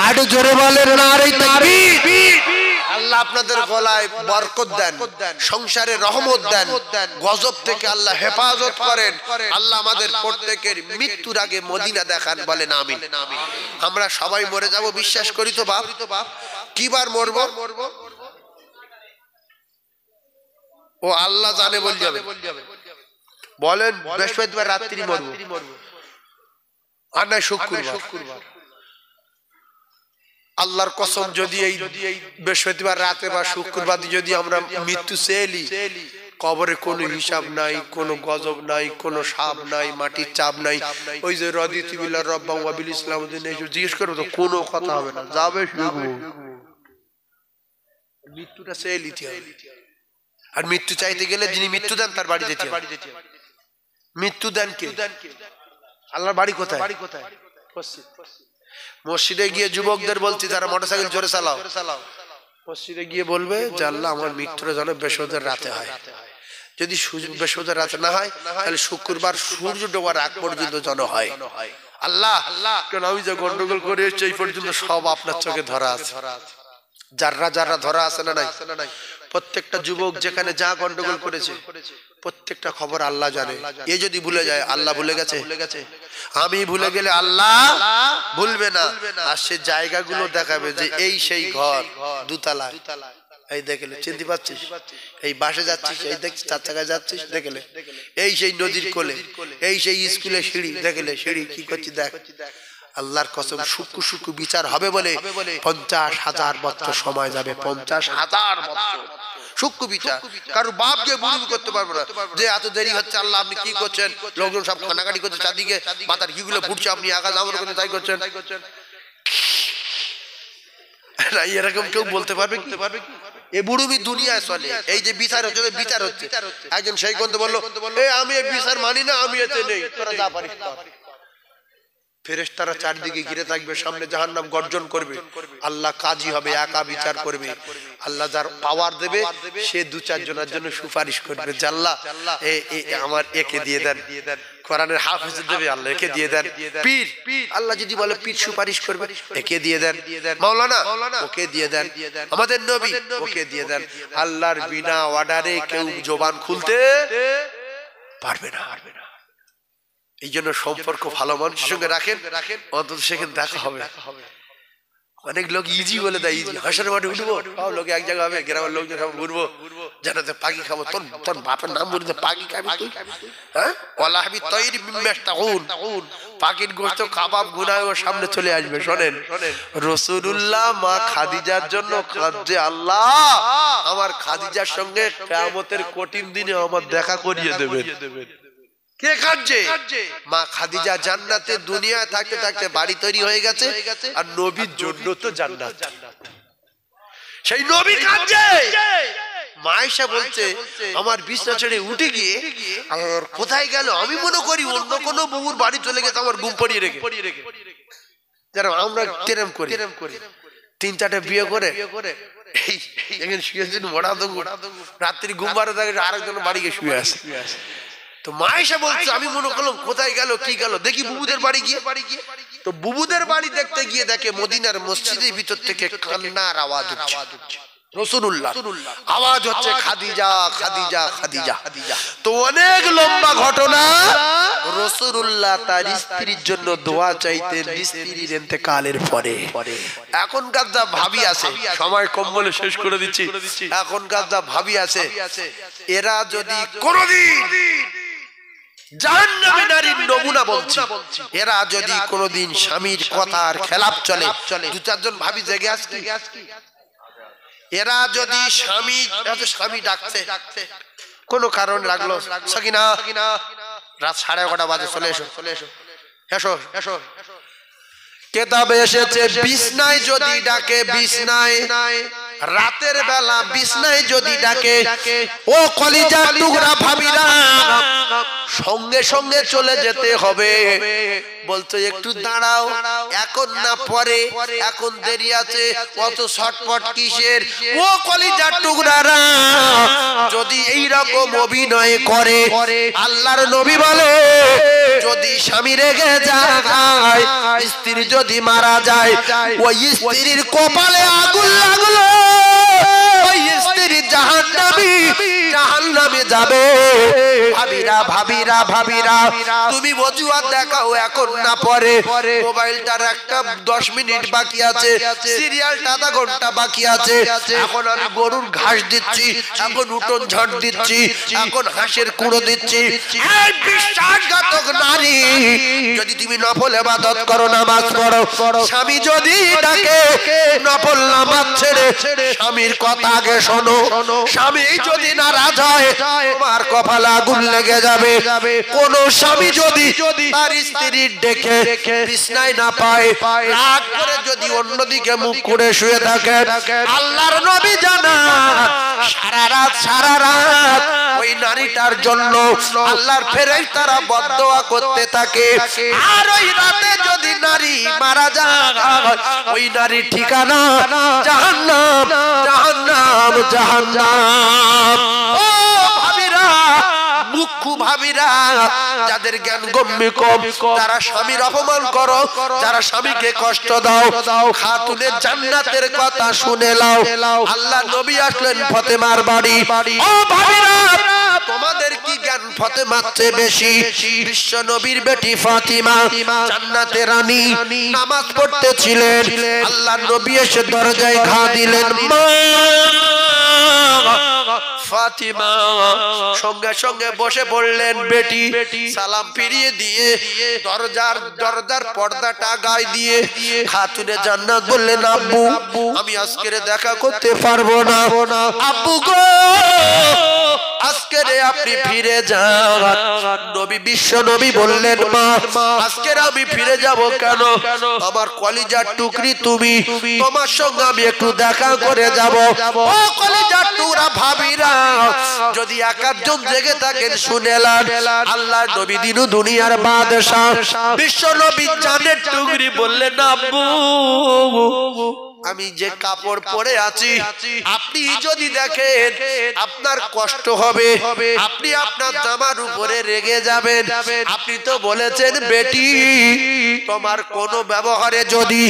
আরো জোরে বলেন, নারী তাকবীর। আল্লাহ আপনাদের গলায় বরকত দেন, সংসারে রহমত দেন, গজব থেকে আল্লাহ হেফাজত করেন। আল্লাহ আমাদের প্রত্যেকের মৃত্যুর আগে মদিনা দেখান, বলেন আমিন। আমরা সবাই মরে যাব বিশ্বাস করি তো বাপ? কিবার মরব ও আল্লাহ জানে বলতে হবে। বলেন বৃহস্পতিবার রাত্রি মরব আর না শুক্রবার। আল্লাহর কসম যদি এই বৃহস্পতিবার রাতে বা শুক্রবার যদি আমরা মৃত্যু চেয়েলি, কবরে কোনো হিসাব নাই, কোনো গজব নাই, কোনো সাপ নাই, মাটির চাপ নাই। ওই যে রদিতু বিল্লাহ রাব্বান ওয়া বিল ইসলাম জিজ্ঞেস করবো তো কোনো কথা হবে না, যাবে মৃত্যুটা চেয়ে নিতে হবে। আর মৃত্যু চাইতে গেলে যিনি মৃত্যু দেন তার বাড়ি যেতে হবে। মৃত্যু দেন কে? আল্লাহর বাড়ি কোথায়? মসজিদে গিয়ে যুবকদের বলছি যারা মোটরসাইকেল জোরে চালাও, মসজিদে গিয়ে বলবে যে আল্লাহ আমার মৃত্যুটা যেন বৃহস্পতিবার রাতে হয়। যদি বৃহস্পতিবার রাতে না হয় তাহলে শুক্রবার সূর্য ডোবার আগ পর্যন্ত যেন হয়। আল্লাহ কারণ আমি যে গন্ডগোল করে এসেছি এই পর্যন্ত সব আপনার চোখে ধরা আছে, যাররা যাররা ধরা আছে না নাই? প্রত্যেকটা যুবক যেখানে যা গন্ডগোল করেছে প্রত্যেকটা খবর আল্লাহ জানে। এ যদি ভুলে যায় আল্লাহ ভুলে গেছে, আমি ভুলে গেলে আল্লাহ ভুলবে না। আর সে জায়গাগুলো দেখাবে যে এই সেই ঘর দুতলা, এই দেখলে চিনতে পারছিস, এই বাসে যাচ্ছিস, এই দেখছিস 4 চাকায় যাচ্ছিস দেখলে, এই সেই নদীর কোলে, এই সেই স্কুলের সিঁড়ি দেখলে, সিঁড়ি কি করছি দেখ। আল্লাহর কসম সুকু সুকু বিচার হবে বলে 50,000 বছর সময় যাবে, 50,000 বছর সুকু বিচার। কারো বাপকে বুড়ি করতে পারবো না যে এত দেরি হচ্ছে, আল্লাহ আপনি কি করছেন? লোকজন সব কানাকাটি করছে, চারদিকে মাথার ঘিগুলো ফুটছে, আপনি আকাশ আমার করতে তাই করছেন। এরকম কেউ বলতে পারবে কি? এ বুড়ুমি দুনিয়ায় চলে। এই যে বিচার হচ্ছে, বিচার হচ্ছে। একজন সেই কোন বললো আমি এই বিচার মানি না, আমি এতে নেই, তোরা যা পারিস। ফেরেশতারা চারদিকে ঘিরে থাকবে, সামনে জাহান্নাম গর্জন করবে, আল্লাহ কাজী হবে, একা বিচার করবে। আল্লাহ যার পাওয়ার দেবে সে 2-4 জনের জন্য সুপারিশ করবে, আল্লাহ আমার একে দিয়ে দেন। কোরআনের হাফেজ দেবে, আল্লাহ একে দিয়ে দেন। পীর আল্লাহ যদি বলে পীর সুপারিশ করবে, একে দিয়ে দেন। মাওলানা ওকে দিয়ে দেন। আমাদের নবী ওকে দিয়ে দেন। আল্লাহর বিনা অর্ডারে কেউ জবান খুলতে পারবে না। এই জন্য সম্পর্ক ভালো মানুষের সঙ্গে রাখেন, অন্তত সেখানে দেখা হবে। অনেক লোক ইজি বলে দেয়, ইজি হাসার মাঠে উঠবো, সব লোক এক জায়গা হবে, গ্রামের লোকজন সব ঘুরবো, জানাতে পাখি খাবো। তোর বাপের নাম বলি পাখি খাবি তুই? হ্যাঁ, ওয়ালাহি তৈরি মিম্মাস্তাউন, পাখির গোশত কাবাব গুনায় ওর সামনে চলে আসবে। শোনেন, রাসূলুল্লাহ মা খাদিজার জন্য কাঁদছে, আল্লাহ আমার খাদিজার সঙ্গে কিয়ামতের কঠিন দিনে আমার দেখা করিয়ে দেবেন। কে কাঁদছে? মা খাদিজা জান্নাতে দুনিয়ায় থাকতে থাকতে বাড়ি তৈরি হয়ে গেছে, আর নবীর জন্য তো জান্নাত। সেই নবী কাঁদছে। মা আয়েশা বলছে আমার বিছনা ছেড়ে উঠে গিয়ে আর কোথায় গেল, আমি মনে করি অন্য কোনো বউর বাড়ি চলে গেছে আমার ঘুম পাড়িয়ে রেখে। যারা আমরা তেরম করি, 3-4টে বিয়ে করে এখানে শুয়েছেন, মোড়া দেবো রাত্রি ঘুম পাড়ে থাকে, আরেকজন বাড়ি গিয়ে শুয়ে আসে। তো মা আয়েশা বলছে আমি মনে করলাম কোথায় গেল, কি গেল, দেখি বুবুদের বাড়ি গিয়ে। তো বুবুদের বাড়ি দেখতে গিয়ে দেখে মদিনার মসজিদের ভিতর থেকে কান্নার আওয়াজ হচ্ছে। রাসূলুল্লাহ আওয়াজ হচ্ছে খাদিজা খাদিজা খাদিজা। তো অনেক লম্বা ঘটনা, রাসূলুল্লাহ তার স্ত্রীর জন্য দোয়া চাইতেন স্ত্রীর ইন্তেকালের পরে। এখনকার যা ভাবি আছে, সময় কম বলে শেষ করে দিচ্ছি, এখনকার যা ভাবি আছে এরা যদি কোনদিন জাহান্নামী নারীর নমুনা বলছি, এরা যদি কোনদিন স্বামীর কথার খেলাপ চলে, দু চারজন ভাবি জেগে আসছে, এরা যদি স্বামী ডাকছে কোন কারণ লাগলো, সকিনা রাত 11:30 বাজে চলে এসো, এসো এসো, কেতাবে এসেছে বিছনায় যদি ডাকে, বিছনায় রাতের বেলা বিছনায় যদি ডাকে, ও কলিজার টুকরা ভাবিরা সঙ্গে সঙ্গে চলে যেতে হবে। বলতো একটু দাঁড়াও, এখন না পরে, এখন দেরি আছে, অত ছটপট কিসের? ও কলিজার টুকরারা যদি এই রকম অভিনয় করে, আল্লাহর নবী বলে যদি স্বামী রেগে যায়, স্ত্রী যদি মারা যায়, ওই স্ত্রীর কপালে আগুন লাগলো, ওই স্ত্রী জাহান্নামে যাবে। ভাবিরা ভাবিরা ভাবিরা তুমি অজুহাত দেখাও, এখন না পরে, মোবাইলটার একটা 10 মিনিট বাকি আছে, সিরিয়ালটা আধা ঘন্টা বাকি আছে, এখন আমি গরুর ঘাস দিচ্ছি, এখন উঠোন ঝড় দিচ্ছি, এখন হাঁসের কুড়ো দিচ্ছি। এই বিশ্বাসঘাতক নারী, যদি তুমি নফল ইবাদত করো, নামাজ পড়ো, স্বামী যদি ডাকে নফল নামাজ ছেড়ে স্বামীর কথা আগে শোনো, স্বামী যদি নারাজ হয় তোমার কপালে আগুন লেগে যাবে। কোন স্বামী যদি তার স্ত্রীর ডেকে বিছনায় না পায়, রাগ করে যদি অন্যদিকে মুখ করে শুয়ে থাকে, আল্লাহর নবী জানান সারা রাত ওই নারীটার জন্য আল্লাহর ফেরেশতারা বদদোয়া করতে থাকে। আর ওই রাতে যদি নারী মারা যায়, ওই নারীর ঠিকানা জাহান্নাম, জাহান্নাম, জাহান্নাম। ও ভাবিরা, মুখ্য ভাবিরা, যাদের জ্ঞান গম্য কম, যারা স্বামীর অপমান করো, যারা স্বামীকে কষ্ট দাও, খাতুনের জান্নাতের কথা শুনে নাও। আল্লাহ নবী আসলেন ফাতেমার বাড়ি। ও ভাবিরা, তোমাদের কি জ্ঞান ফাতেমার চেয়ে বেশি? বিশ্ব নবীর বেটি ফাতিমা জান্নাতের রানী, নামাজ পড়তেছিলেন, আল্লাহ নবী এসে দরজায় ঘা দিলেন, মা ফাতিমা সঙ্গে সঙ্গে বসে পড়লেন। বেটি সালাম ফিরিয়ে দিয়ে দরজার পর্দাটা গায়ে দিয়ে খাতুনে জান্নাত বললেন, আব্বু আমি আজকের দেখা করতে পারবো না, আব্বু গো আজকের আপনি ফিরে যান। নবী বিশ্ব নবী বললেন, মা আজকের আমি ফিরে যাব কেন? আমার কলিজার টুকরি তুমি, তোমার সঙ্গে আমি একটু দেখা করে যাব। ও কলিজার টুকরা ভাবিরা, যদি একাজন জেগে থাকেন শুনেলেন, আল্লাহর নবী দিনু দুনিয়ার বাদশা বিশ্ব নবী জানের টুকরি বললেন, আব্বু আমি যে কাপড় পরে আছি আপনি যদি দেখেন আপনার কষ্ট হবে, আপনি আপনার জামার উপরে রেগে যাবেন। আপনি তো বলেছেন বেটি তোমার কোন ব্যবহারে যদি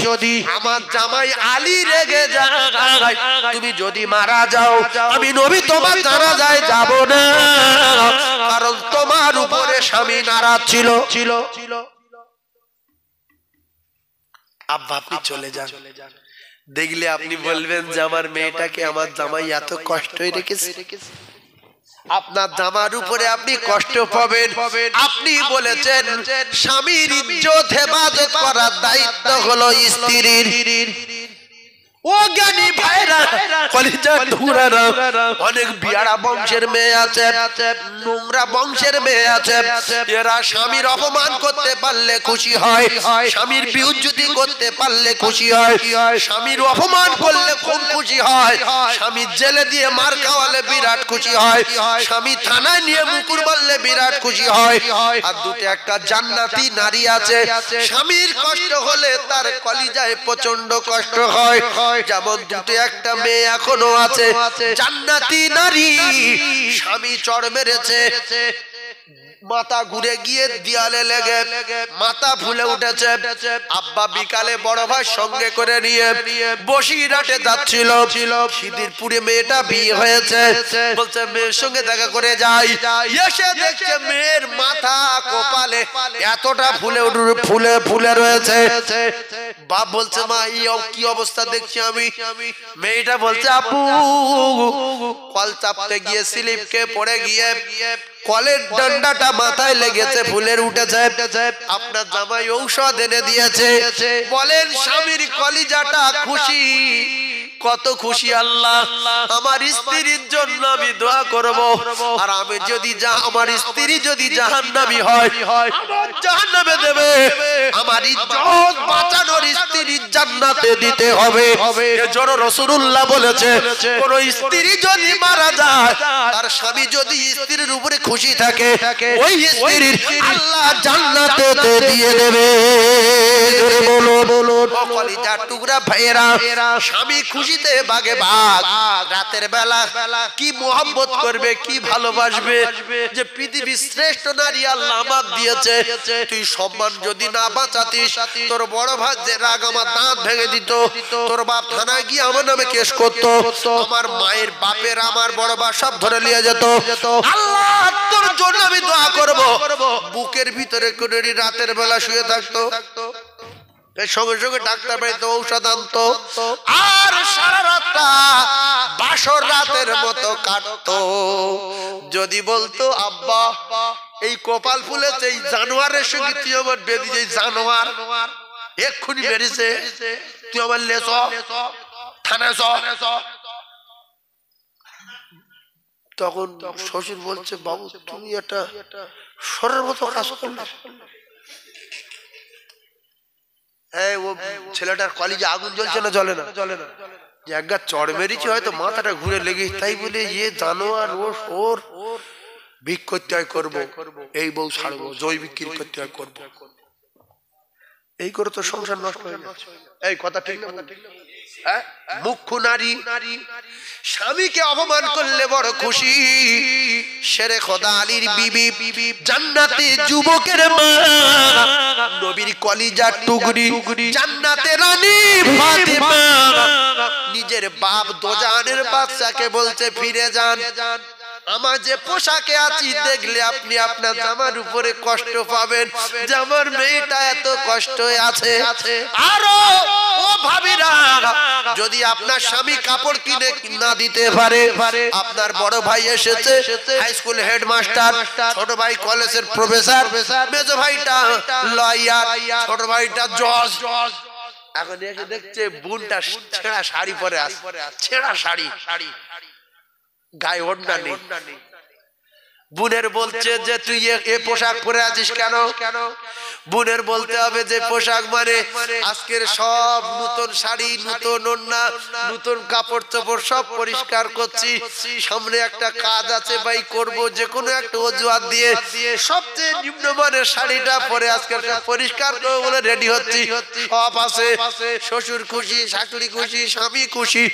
আমার জামাই আলী রেগে যায়, তুমি যদি মারা যাও, আমি নবী তোমার জানাজায় যাব না, কারণ তোমার উপরে স্বামী নারাজ ছিল। আব্বা আপনি চলে যান, দেখলে আপনি বলবেন যে আমার মেয়েটাকে আমার জামাই এত কষ্টই রেখেছে। আপনার জামার উপরে আপনি কষ্ট পাবেন। আপনি বলেছেন স্বামীর ইজ্জত হেফাজত করার দায়িত্ব হলো স্ত্রীর। ও জ্ঞানী ভাইরা, কলিজার টুকরারা, অনেক বিয়ারা বংশের মেয়ে আছে, নোংরা বংশের মেয়ে আছে, এরা স্বামীর অপমান করতে পারলে খুশি হয়, স্বামীর বিউজ্জতি করতে পারলে খুশি হয়, স্বামীর অপমান করলে খুব খুশি হয়, স্বামী জেলে দিয়ে মার খাওয়ালে বিরাট খুশি হয়, স্বামী থানায় নিয়ে মুকুর মারলে বিরাট খুশি হয়। আর দুটো একটা জান্নাতি নারী আছে, স্বামীর কষ্ট হলে তার কলিজায় প্রচন্ড কষ্ট হয়। যেমন দুটো একটা মেয়ে এখনো আছে জান্নাতি নারী, স্বামী চড় মেরেছে, মাথা ঘুরে গিয়ে দেয়ালে লেগে মাথা ফুলে উঠেছে। আব্বা বিকালে বড় ভাই সঙ্গে করে নিয়ে বসিরহাটে যাচ্ছিল। খিদিরপুরে মেয়েটা বিয়ে হয়েছে, বলছে মেয়ের সঙ্গে দেখা করে যাই। এসে দেখছে মেয়ের মাথা কপালে এতটা ফুলে ফুলে ফুলে রয়েছে। বাপ বলছে মা এই কি অবস্থা দেখছি আমি। মেয়েটা বলছে আপু কল চাপতে গিয়ে স্লিপকে পড়ে গিয়ে কলের ডান্ডাটা মাথায় লেগেছে, ফুলের উঠেছে। আপনার জামাই ঔষধ এনে দিয়েছে। বলেন স্বামীর কলিজাটা খুশি, কত খুশি। আল্লাহ আমার স্ত্রীর জন্য আমি দোয়া করব, আর আমি যদি আমার স্ত্রী যদি জাহান্নামী হয় আমার জাহান্নামে দেবে। আমার ইজ্জত বাঁচানোর স্ত্রী জান্নাতে দিতে হবে। এজন্য রাসূলুল্লাহ বলেছে কোন স্ত্রী যদি মারা যায় তার স্বামী যদি স্ত্রীর উপরে খুশি থাকে ওই স্ত্রীর আল্লাহ জান্নাতে দিয়ে দেবে। বলো বলো কলিজার টুকরা ভাইয়েরা, স্বামী খুশিতে বাগে ভাগ। রাতের বেলা কি মোহাম্মত করবে, কি ভালোবাসবে, যে পৃথিবীর শ্রেষ্ঠ নারী আল্লাহ আমাকে দিয়েছে। তুই সম্মান যদি না বাঁচাতিস তোর বড় ভাই যে রাগ আমার দাঁত ভেঙে দিত। তোর বাপ থানায় গিয়ে আমার নামে কেস করতো, আমার মায়ের বাপের আমার বড় ভাই সব ধরে নিয়ে যেত। আল্লাহ তোর জন্য আমি দোয়া করব। বুকের ভিতরে করে রাতের বেলা শুয়ে থাকতো, সঙ্গে সঙ্গে ডাক্তার বাড়িতে ঔষধ আনতো, আর সারা রাতটা বাসর রাতের মতো কাটতো। যদি বলতো আব্বা এই কপাল ফুলেছে এই জানোয়ারের সঙ্গে তুই আমার বেঁধে, যে জানোয়ার এক্ষুনি বেরিয়েছে, তুই আমার লেছ থানায় চ। তখন শ্বশুর বলছে বাবু তুমি একটা সরের মতো কাজ করলে। ও ছেলেটার কলিজে আগুন জ্বলছে না, জ্বলে না, জ্বলে না, যে একবার চড় মেরেছি হয়তো মাথাটা ঘুরে লেগে, তাই বলে ইয়ে জানোয়ার ওর ভিক করতে হয় করবো, এই বউ ছাড়বো, জয় বিক্রি করতে হয় করবো, এই করে তো সংসার নষ্ট হয়ে যায়। এই কথা ঠিক না? মুখ্য নারী স্বামীকে অপমান করলে বড় খুশি। শেরে খোদা আলীর বিবি জান্নাতে যুবকের মা, নবীর কলিজার টুকরি জান্নাতে রানী ফাতেমা। নিজের বাপ দোজানের বাচ্চাকে বলছে ফিরে যান, আমার যে পোশাকে আছি দেখলে আপনি আপনার জামার উপরে কষ্ট পাবেন, যে আমার মেয়েটা এত কষ্ট আছে। আরো ও ভাবিরা, যদি আপনার স্বামী কাপড় কিনে না দিতে পারে, আপনার বড় ভাই এসেছে হাই স্কুল হেডমাস্টার, ছোট ভাই কলেজের প্রফেসর, মেজো ভাইটা লয়ার, ছোট ভাইটা জজ, এখন এসে দেখছে বোনটা ছেঁড়া শাড়ি পরে আছে, ছেঁড়া শাড়ি, গায়ে ওড়না নেই। বোনের বলছে যে তুই এ পোশাক পরে আছিস কেন? বোনের বলতে হবে যে পোশাক মানে আজকের সব নতুন শাড়ি, নতুন ওড়না, নতুন কাপড় চোপড় সব পরিষ্কার করছি, সামনে একটা কাজ আছে ভাই করব, যে কোনো একটা অজুহাত দিয়ে সবচেয়ে নিম্নমানের শাড়িটা পরে আজকে পরিষ্কার করবো বলে রেডি হচ্ছি। সব আছে, শ্বশুর খুশি, শাশুড়ি খুশি, স্বামী খুশি,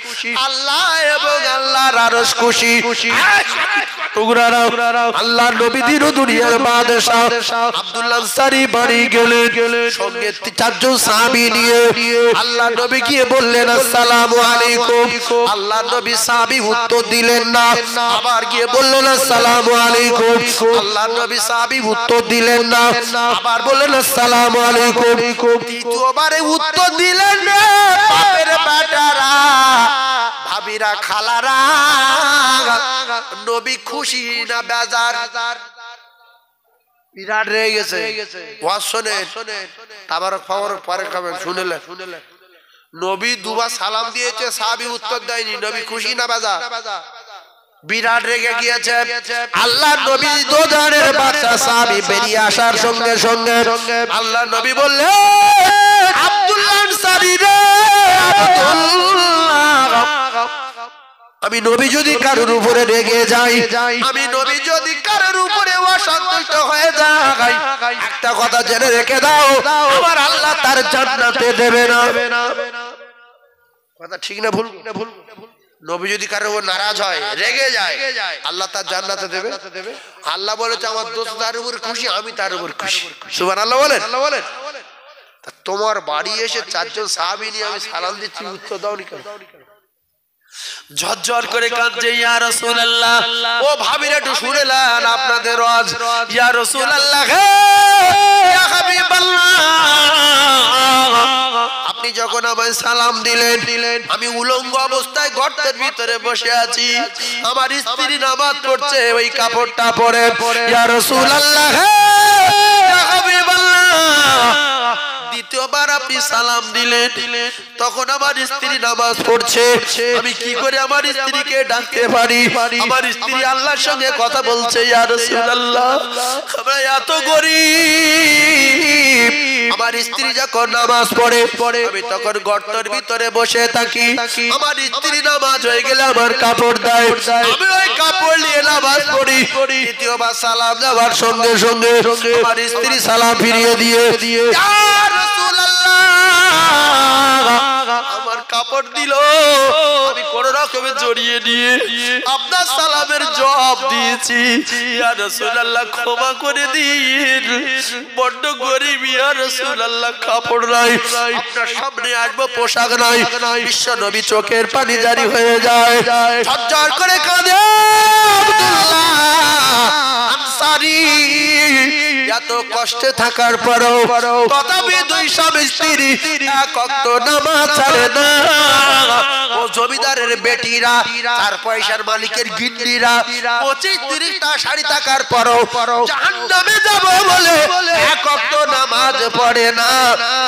আল্লাহ এবং আল্লাহর আরশ খুশি। আল্লাহ নবীর দুনিয়ার বাদশা আব্দুল্লাহ আনসারী বাড়ি গেলেন, সঙ্গে 4 জন সাহাবী নিয়ে। আল্লাহ নবী গিয়ে বললেন আসসালামু আলাইকুম। আল্লাহ নবী সাহাবী উত্তর দিলেন না, আবার গিয়ে বললেন আসসালামু আলাইকুম। আল্লাহ নবী সাহাবী উত্তর দিলেন না, আবার বললেন আসসালামু আলাইকুম। তৃতীয়বারে উত্তর দিলেন না। বাপের বেটারা, ভাবিরা, খালারা, নবী খুশি না বেজার? বিরাট রেগে গেছে। ওয়াজ শোনেন, তাবারক ফাওয়ারক পরে খাবেন, শুনলেন? নবী দুবার সালাম দিয়েছে, সাহাবী উত্তর দেয়নি, নবী খুশি না বেজার? বিরাট রেগে গিয়েছে। আল্লাহ নবী দোজানের বাদশা সাহাবী বেরিয়ে আসার সঙ্গে সঙ্গে আল্লাহ নবী বললেন আব্দুল্লাহ আনসারী রে, আমি নবী যদি কারোর উপরে রেগে যাই, আমি নবী যদি কারোর উপরে অসন্তুষ্ট হয়ে যাই, একটা কথা জেনে রেখে দাও, আমার আল্লাহ তার জান্নাতে দেবে না। কথা ঠিক না ভুল? নবী যদি কারো উপর নারাজ হয়, রেগে যায়, আল্লাহ তার জান্নাতে দেবে। আল্লাহ বলেছে আমার দোস্ত তার উপর খুশি, আমি তার উপর খুশি। সুবহানাল্লাহ বলেন। তোমার বাড়ি এসে 4 জন সাহাবী নিয়ে আমি সালাম দিচ্ছি, উত্তর দাওনি কেন? ঝরঝর করে কাঁদছে, ইয়া রাসূলুল্লাহ। ও ভাবিরা একটু শুনেলেন আপনাদের ওয়াজ। ইয়া রাসূলুল্লাহ, হে ইয়া হাবিবাল্লাহ, আপনি যখন আমায় সালাম দিলেন, আমি উলঙ্গ অবস্থায় গর্তের ভিতরে বসে আছি, আমার স্ত্রী নামাজ পড়ছে, ওই কাপড়টা পরে। ইয়া রাসূলুল্লাহ, হে ইয়া হাবিবাল্লাহ, দ্বিতীয়বার আপনি সালাম দিলেন, তখন আমার স্ত্রী নামাজ পড়ছে, আমি কি করে আমার স্ত্রীকে ডাকতে পারি? আমার স্ত্রী আল্লাহর সঙ্গে কথা বলছে। ইয়া রাসূলুল্লাহ, আমরা এত গরীব, আমার স্ত্রী যখন নামাজ পড়ে আমি তখন গর্তের ভিতরে বসে থাকি, আমার স্ত্রী নামাজ হয়ে গেলে আমার কাপড় দেয়, আমি ওই কাপড় নিয়ে নামাজ পড়ি। দ্বিতীয়বার সালাম দেওয়ার সঙ্গে সঙ্গে আমার স্ত্রী সালাম ফিরিয়ে দিয়ে আমার কাপড় দিল, আমি কোন রকমে জড়িয়ে নিয়ে আপনার সালামের জবাব দিয়েছি। ইয়া রাসূলুল্লাহ, ক্ষমা করে দিন, বড্ড গরীব ইয়া রাসূলুল্লাহ, কাপড় নাই, আপনার সামনে আসবো, পোশাক নাই। বিশ্ব নবী চোখের পানি জারি হয়ে যায়, ঝরঝর করে কাঁদে। আব্দুল্লাহ আনসারী এত কষ্টে থাকার পরও তথাপি দুই স্বামী স্ত্রী এক ওয়াক্ত নামাজ ছাড়ে না। ও জমিদারের বেটিরা, 4 পয়সার মালিকের গিন্নিরা 25-30টা শাড়ি থাকার পরও জাহান্নামে যাব বলে এক ওয়াক্ত নামাজ পড়ে না।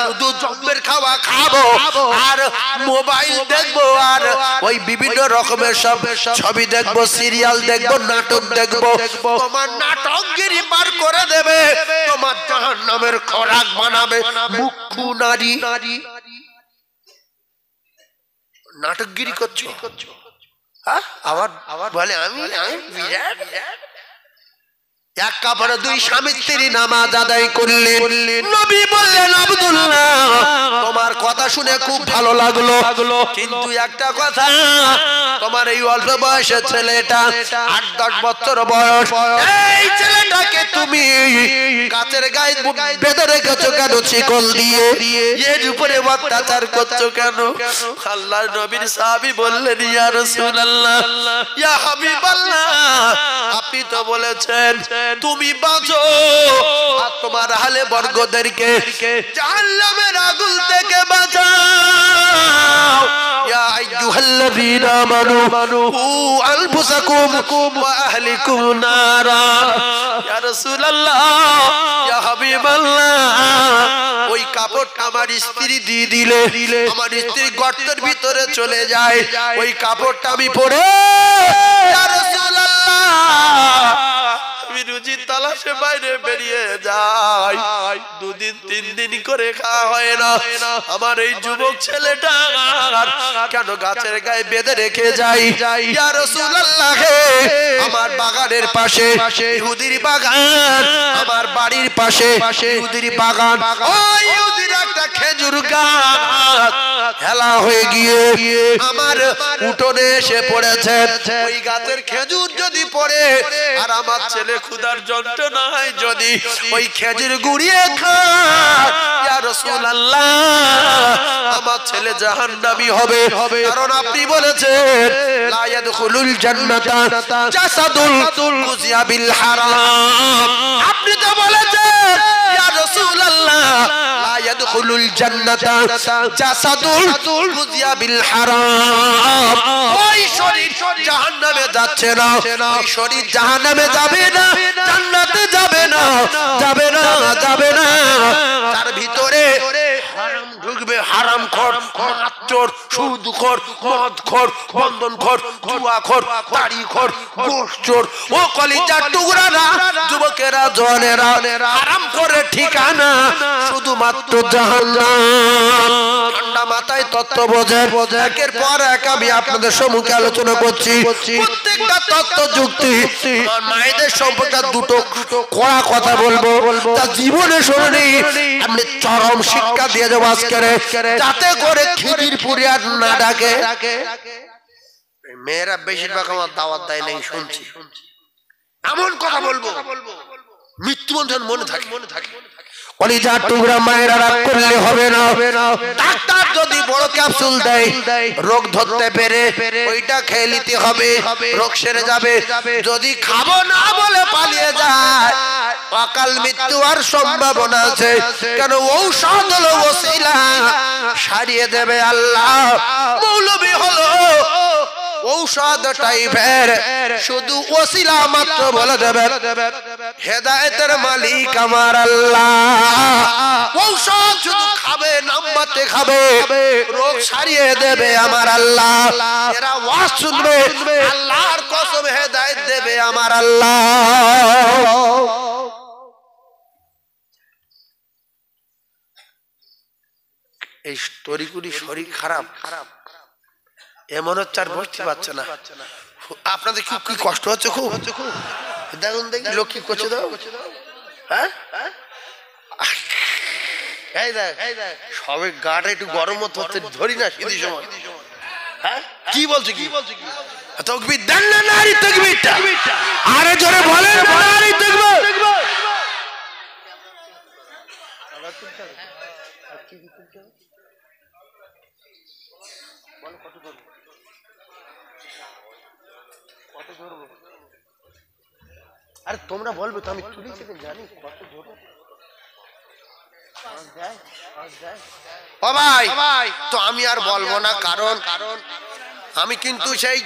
শুধু জম্মের খাওয়া খাবো আর মোবাইল দেখবো আর ওই বিভিন্ন রকমের সব ছবি দেখবো, সিরিয়াল দেখবো, নাটক দেখবো। তোমার নাটকগিরি পার করে দেবে, তোমার জাহান্নামের খোরাক বানাবে। মুখ্য নারী নাটকগিরি করছো, হ্যাঁ? আবার বলে আমি বিরাট। এক কাপড়ে দুই স্বামী স্ত্রী নামাজ আদায় করলেন। নবী বললেন, আব্দুল্লাহ, তোমার কথা শুনে খুব ভালো লাগলো, কিন্তু একটা কথা, তোমার এই অল্প বয়সের ছেলেটা 8-10 বছর বয়স, এই ছেলেটাকে তুমি গাছের গায়ে বেঁধে রেখেছো কেন? শিকল দিয়ে এর উপরে অত্যাচার করছো কেন? আল্লাহর নবীর সাহাবী বললেন, ইয়া রাসূলুল্লাহ, ইয়া হাবিবাল্লাহ, আপনি তো বলেছেন তুমি বাঁচো আর তোমার আহলে বর্গদেরকে জাহান্নামের আগুন থেকে বাঁচাও। ইয়া আইয়ুহাল্লাযীনা আমানু কু আনফুসাকুম ওয়া আহলিকুম নারা। ইয়া রাসূলুল্লাহ, ইয়া হাবিবাল্লাহ, ওই কাপড়টা আমার স্ত্রী দিয়ে দিলে আমার স্ত্রী গর্তের ভিতরে চলে যায়, ওই কাপড়টা আমি পরে ইয়া রাসূলুল্লাহ রুজি তালাশে বাইরে বেরিয়ে যায়, 2 দিন 3 দিন করে খাওয়া হয় না। আমার এই যুবক ছেলেটা কেন গাছের গায়ে বেঁধে রেখে যাই? ইয়া রাসূলুল্লাহ, আমার বাগানের পাশে ইহুদির বাগান, আমার বাড়ির পাশে ইহুদির বাগান, ওই ইহুদির একটা খেজুর গাছ হেলা হয়ে গিয়ে আমার উঠোনে এসে পড়েছে। ওই গাছের খেজুর যদি পড়ে আর আমার ছেলে ক্ষুধার যন্ত্রণায় যদি ওই খেজুর গুড়িয়ে খায়, ইয়া রাসূলুল্লাহ, আমার ছেলে জাহান্নামী হবে। কারণ আপনি বলেছেন, লা ইয়াদখুলুল জান্নাতা জাসাদুল গুযিয়া বিল হারাম। আপনি তো বলেছেন, ইয়া রাসূলুল্লাহ, লা ইয়াদখুলুল জান্নাতা জাসাদুল গুযিয়া বিল হারাম। ওই শরীর জাহান্নামে যাচ্ছে না, ওই শরীর জাহান্নামে যাবে না, জান্নাতে যাবে না, যাবে না, যাবে না। তার ভিতরে হারাম ঢুকবে, হারামখোর, মাতচোর, সুদখোর, মদখোর, বন্ধনখোর, জুয়াখোর, তাড়িখোর, গোশচোর। ও কলিজার টুকরারা, যুবকেরা, জওয়ানেরা, হারাম করে ঠিকানা শুধুমাত্র জাহান্নাম। ঠান্ডা মাথায় তত্ত্ব বোঝেন, একের পর এক আমি আপনাদের সম্মুখে আলোচনা করছি। প্রত্যেকটা তত্ত্ব যুক্তি। মায়েদের সম্পর্কে 2টো কড়া কথা বলবো, তা জীবনে শুনুনি, আপনি চরম শিক্ষা দিয়ে যাবো আজকে, যাতে করে খিদিরপুরি আর না ডাকে। মেয়েরা বেশিরভাগ আমার দাওয়াত দেয় নাই শুনছি। এমন কথা বলবো মৃত্যু বন্ধন মনে থাকে। কলিজার টুকরা মায়েরা রাগ করলে হবে না। ডাক্তার যদি বড় ক্যাপসুল দেয় রোগ ধরতে পেরে ওইটা খেয়ে নিতে হবে, রোগ সেরে যাবে। যদি খাবো না বলে পালিয়ে যায় অকাল মৃত্যু আর সম্ভাবনা আছে। কেন ঔষধ হলো ওসিলা, সারিয়ে দেবে আল্লাহ। মৌলবী হলো ঔষধ টাইপের, শুধু ওসিলা মাত্র বলে দেবে হেদায়েতের মালিক আমার আল্লাহ। ঔষধ শুধু খাবে, নাম্বারতে খাবে, রোগ সারিয়ে দেবে আমার আল্লাহ। এরা ওয়াজ শুনবে, আল্লাহর কসম হেদায়েত দেবে আমার আল্লাহ। এই তরিকুরি শরীর খারাপ এমন হচ্ছে আর বসতে পারছে না। আপনাদের খুব কি কষ্ট হচ্ছে? খুব দেখুন দেখি লোক কি করছে দাও। হ্যাঁ এই দেখ সবে গাটা একটু গরম হচ্ছে, ধরি না শীতের সময়। হ্যাঁ কি বলছে? কি তাকবীর দেন না নারী তাকবীরটা আরে জোরে বলেন নারী তাকবীর। আরে তোমরা বলবে তো, আমি তুলি থেকে জানি কত ধরো। ও ভাই তো আমি আর বলবো না, কারণ আমি কিন্তু সেই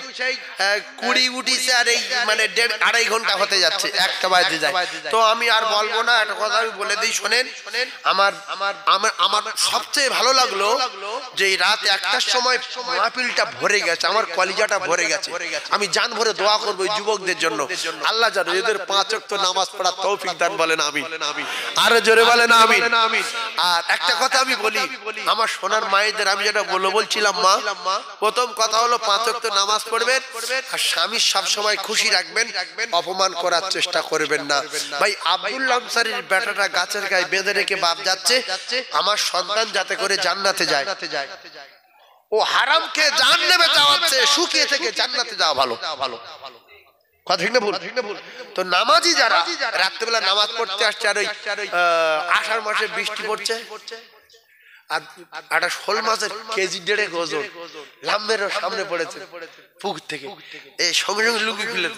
20 উঠিছে আর এই মানে 1.5-2.5 ঘন্টা হতে যাচ্ছে, 1টা বাজে যায়। তো আমি আর বলবো না। একটা কথা আমি বলে দিই শোনেন। আমার সবচেয়ে ভালো লাগলো যে রাত 1টার সময় মাহফিলটা ভরে গেছে, আমার কলিজাটা ভরে গেছে। আমি জান ভরে দোয়া করবো এই যুবকদের জন্য। আল্লাহ জানে এদের 5 ওয়াক্ত নামাজ পড়ার তৌফিক দান বলেন আমিন। আরো জোরে বলেন আমিন। আর একটা কথা আমি বলি আমার সোনার মায়েদের, আমি যেটা বলছিলাম মা, প্রথম কথা হলো 5 ওয়াক্ত নামাজ পড়বেন আর স্বামী সব সময় খুশি রাখবেন, অপমান করার চেষ্টা করবেন না। ভাই আব্দুল্লাহ আনসারীর বেটাটা গাছের গায়ে বেঁধে রেখে বাপ যাচ্ছে আমার সন্তান যাতে করে জান্নাতে যায়। ও হারামকে জাহান্নামে যাওয়াচ্ছে, শুকিয়ে থেকে জান্নাতে যাওয়া ভালো। কথা ঠিক না ভুল? তো নামাজি যারা রাত্রেবেলা নামাজ পড়তে আসছে আর ওই আষাঢ় মাসে বৃষ্টি পড়ছে আর একটা শোল মাছের কেজি 1.5 ওজন লাম্বের সামনে পড়েছে পুকুর থেকে, এই সঙ্গে সঙ্গে লুঙ্গি খুলে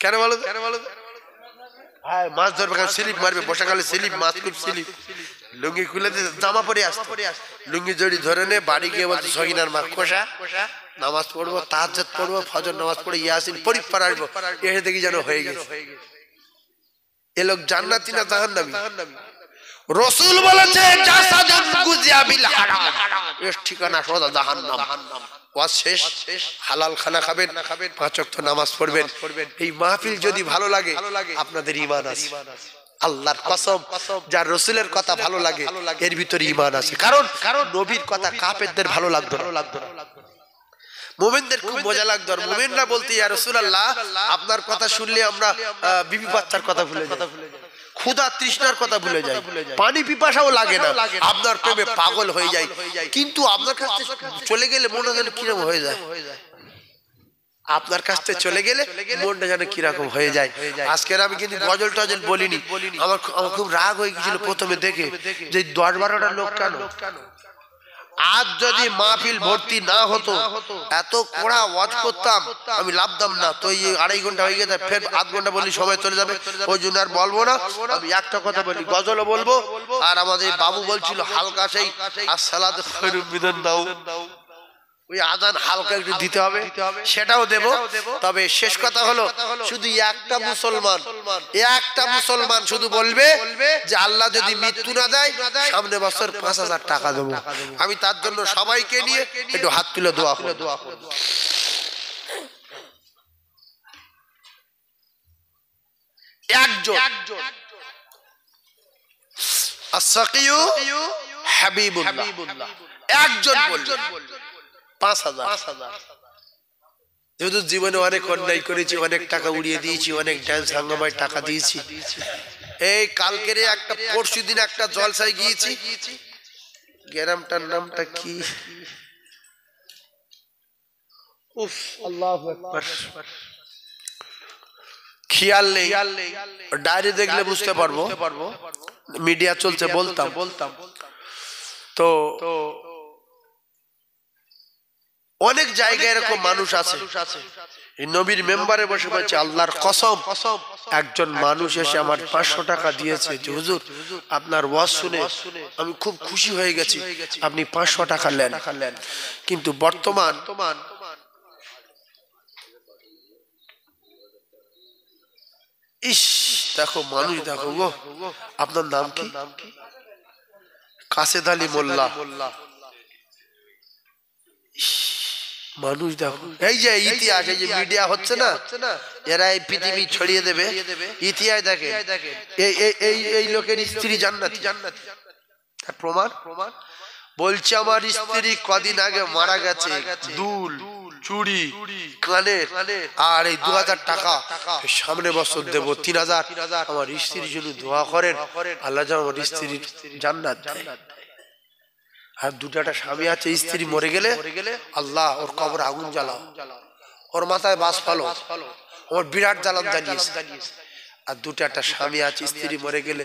কেন বলো? হ্যাঁ মাছ ধরবে, স্লিপ মারবে, বর্ষাকালে স্লিপ, মাছ খুব স্লিপ, লুঙ্গি খুলে জামা পরে আসতো, লুঙ্গি জড়ি ধরে নে বাড়ি গিয়ে বলছে সহিনার মা খোসা নামাজ পড়বো, তাহাজ্জুদ পড়বো, ফজর নামাজ পড়ে ইয়াসিন পরিপার আসবো, এসে দেখি যেন হয়ে গেছে। এ লোক জান্নাতি না জাহান্নামী? রাসূল বলেছে জাসাদুন গুজিয়া বিল হারাম, এর ঠিকানা সোজা জাহান্নাম। ওয়াজ শেষ, হালাল খানা খাবেন, 5 ওয়াক্ত নামাজ পড়বেন। এই মাহফিল যদি ভালো লাগে আপনাদের ঈমান আছে, আল্লাহর কসম যার রাসূলের কথা ভালো লাগে এর ভিতরে ঈমান আছে। কারণ নবীর কথা কাফেরদের ভালো লাগতো না, মুমিনদের খুব মজা লাগতো। আর মুমিনরা বলতে ইয়া রাসূলুল্লাহ আপনার কথা শুনলে আমরা বিবি বাচ্চার কথা ভুলে যাই, ক্ষুধা তৃষ্ণার কথা ভুলে যাই, পানি পিপাসাও লাগে না, আপনার প্রেমে পাগল হয়ে যায়। কিন্তু আপনার কাছে চলে গেলে মনটা যেন কিরকম হয়ে যায়, আপনার কাছ থেকে চলে গেলে মনটা যেন কিরকম হয়ে যায়। আজকের আমি কিন্তু গজল টজল বলিনি, আমার খুব রাগ হয়ে গেছিল প্রথমে দেখে যে 10-12টা লোক কেন। আজ যদি মাহফিল ভর্তি না হতো, এত কোড়া ওয়াজ করতাম, আমি লাভতাম না। তো এই 2.5 ঘন্টা হয়ে গেছে, ফের আধ ঘন্টা বললি সময় চলে যাবে, ওই জন্য আর বলবো না। আমি একটা কথা বলি, গজলও বলবো। আর আমাদের বাবু বলছিল হালকা সেই আসসালাতু খায়রুম মিনান নাওম, ওই আজান হালকা একটু দিতে হবে, সেটাও দেব। তবে শেষ কথা হলো শুধু একটা মুসলমান শুধু বলবে যে আল্লাহ যদি মৃত্যু না দেয় সামনে বছর 5,000 টাকা দেবো। আমি তার জন্য সবাইকে নিয়ে একটু হাত তুলে দোয়া করব। একজন আস-সাকিয়ু হাবিবুল্লাহ একজন বলবে 5,000। যেহেতু জীবনে অনেক অন্যায় করেছি, অনেক টাকা উড়িয়ে দিয়েছি, অনেক ডান্স হাঙ্গামায় টাকা দিয়েছি। এই কালকের একটা পরশু দিন একটা জলসায় গিয়েছি, গ্রামটার নামটা কি উফ আল্লাহু আকবার খেয়াল নেই ডায়েরি দেখলে বুঝতে পারবো মিডিয়া চলছে বলতাম তো অনেক জায়গায় এরকম মানুষ আছে এই নবীর মেম্বারে বসে বলছে আল্লাহর কসম একজন মানুষ এসে আমার 500 টাকা দিয়েছে যে হুজুর আপনার ওয়াজ শুনে আমি খুব খুশি হয়ে গেছি আপনি 500 টাকা নেন কিন্তু বর্তমান ইস দেখো মানুষ দেখো গো আপনার নাম কি কাসেদ আলী মোল্লা মানুষ দেখো এই যে ইতিহাস এই যে মিডিয়া হচ্ছে না এরা এই পৃথিবী ছড়িয়ে দেবে ইতিহাস দেখে এই লোকের স্ত্রী জান্নাতি তার প্রমাণ বলছে আমার স্ত্রী কদিন আগে মারা গেছে দুল চুড়ি কানের আর এই 2000 টাকা সামনে বছর দেব 3000 আমার স্ত্রীর জন্য দোয়া করেন আল্লাহ যেন আমার স্ত্রীর জান্নাত দেয় আর দুটাটা স্বামী আছে স্ত্রী মরে গেলে আল্লাহ ওর কবর আগুন জ্বালাও ওর মাথায় বাস ফালো ওর বিরাট জ্বালান জ্বালিয়েছে আর দুটাটা স্বামী আছে স্ত্রী মরে গেলে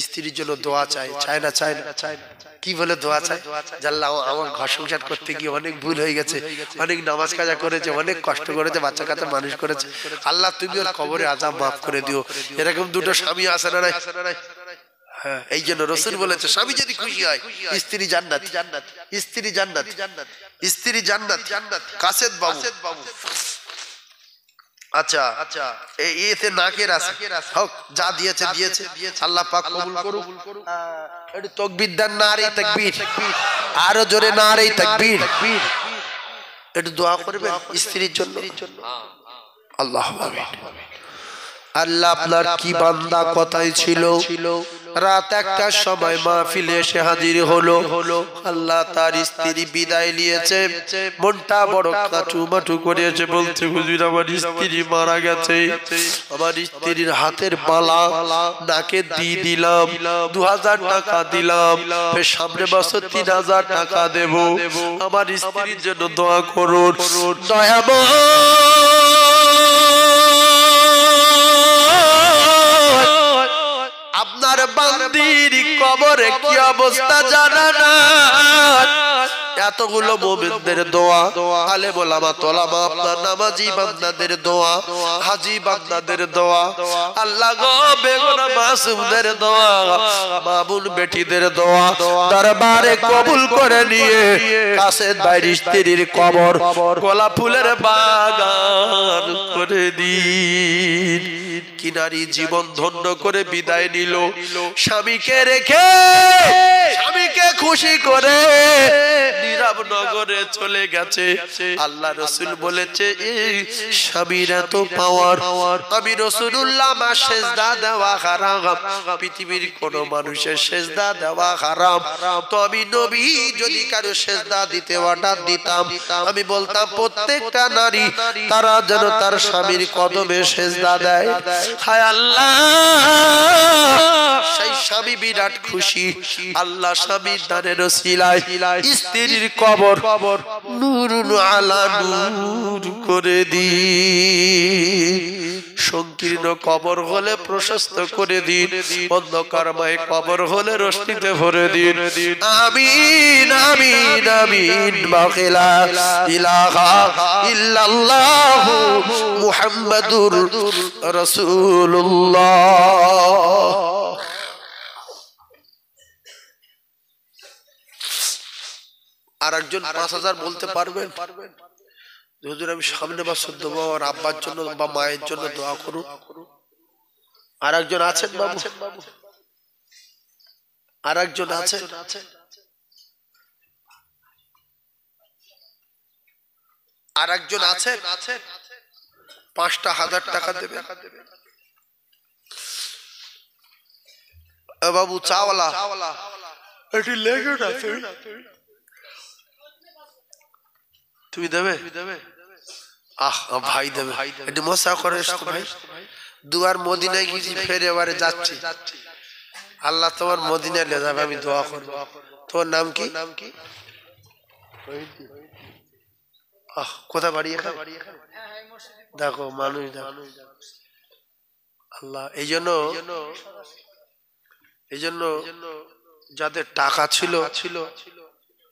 স্ত্রীর জন্য দোয়া চায় না কি বলে দোয়া চায় আল্লাহ আমার ঘর সংসার করতে গিয়ে অনেক ভুল হয়ে গেছে অনেক নামাজ কাজা করেছে অনেক কষ্ট করেছে বাচ্চা কাচ্চা মানুষ করেছে আল্লাহ তুমি ওর কবরে আযাব মাফ করে দিও এরকম দুটো স্বামী আছে না নাই হ্যাঁ এই জন্য রাসূল বলেছে স্বামী যদি খুশি হয় স্ত্রী জান্নাত স্ত্রী জান্নাত কাসেদ বাবু আচ্ছা এতে নাকের আছে হোক যা দিয়েছে আল্লাহ পাক কবুল করুক একটু তাকবীর দেন নারে তাকবীর আরো জোরে নারে তাকবীর একটু দোয়া করবেন স্ত্রীর জন্য আল্লাহুম্মা আমিন আল্লাহ আপনার কি বান্দা কথাই ছিল রাত একটার সময় মাহফিলে এসে হাজির হলো আল্লাহ তার স্ত্রী বিদায় নিয়েছে মনটা বড় কাটুমাটু করেছে বলছে হুজুর আমার স্ত্রী মারা গেছে আমার স্ত্রীর হাতের মালা নাকে দিয়ে দিলাম 2000 টাকা দিলাম সামনে বছর 3000 টাকা দেব আমার স্ত্রীর জন্য দোয়া করুন দয়াময় আপনার বান্দির কবরে কি অবস্থা জানা না এতগুলো মুমিনদের দোয়া আলেম ওলামা তোলামা আপনার নামাজি বান্দাদের দোয়া হাজী বান্দাদের দোয়া আল্লাহ গো বেগুনা মাসুমদের দোয়া মামুন বেটিদের দোয়া দরবারে কবুল করে নিয়ে কাসেদ ভাইয়ের স্ত্রীর কবর গোলাপ ফুলের বাগান করে দিন কিনারি জীবন ধন্য করে বিদায় নিল স্বামীকে রেখে স্বামীকে খুশি করে নীরব নগরে চলে গেছে আল্লাহ রাসূল বলেছে এই স্বামীর এত পাওয়ার আমি রাসূলুল্লাহ মা সেজদা দেওয়া হারাম পৃথিবীর কোন মানুষের সেজদা দেওয়া হারাম তো আমি নবী যদি কারো সেজদা দিতে অর্ডার দিতাম আমি বলতাম প্রত্যেকটা নারী তারা যেন তার স্বামীর কদমে সেজদা দেয় হায় আল্লাহ সেই স্বামী বিরাট খুশি আল্লাহ স্বামীর দানের ওসিলায় স্ত্রীর কবর নূরুন আলা নূর করে দিন সংকীর্ণ কবর হলে প্রশস্ত করে দিন অন্ধকারময় কবর হলে রোশনীতে ভরে দিন আমিন আমিন আমিন বাকিলা ইলাহা ইল্লাল্লাহ মুহাম্মাদুর রাসূলুল্লাহ আর একজন 5000 বলতে পারবেন হুজুর আমি সামনে বছর দেবো আর আব্বার জন্য বা মায়ের জন্য দোয়া করুন আর একজন আছেন বাবু আর একজন আছেন আর একজন আছেন 5,000 টাকা দেবে বাবু চাওয়ালা এটি লেগে না তুমি দেবে আহ ভাই দেবে একটু মশা করে ভাই দুবার মদিনায় গিয়েছি ফের এবারে যাচ্ছি আল্লাহ তোমার মদিনায় নিয়ে যাবে আমি দোয়া করবো তোমার নাম কি কোথায় বাড়ি? দেখো মানুষ, আল্লাহ এই জন্য যাদের টাকা ছিল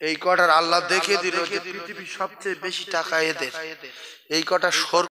এই কটার আল্লাহ দেখে দিল যে পৃথিবীর সবচেয়ে বেশি টাকা এদের, এই কটা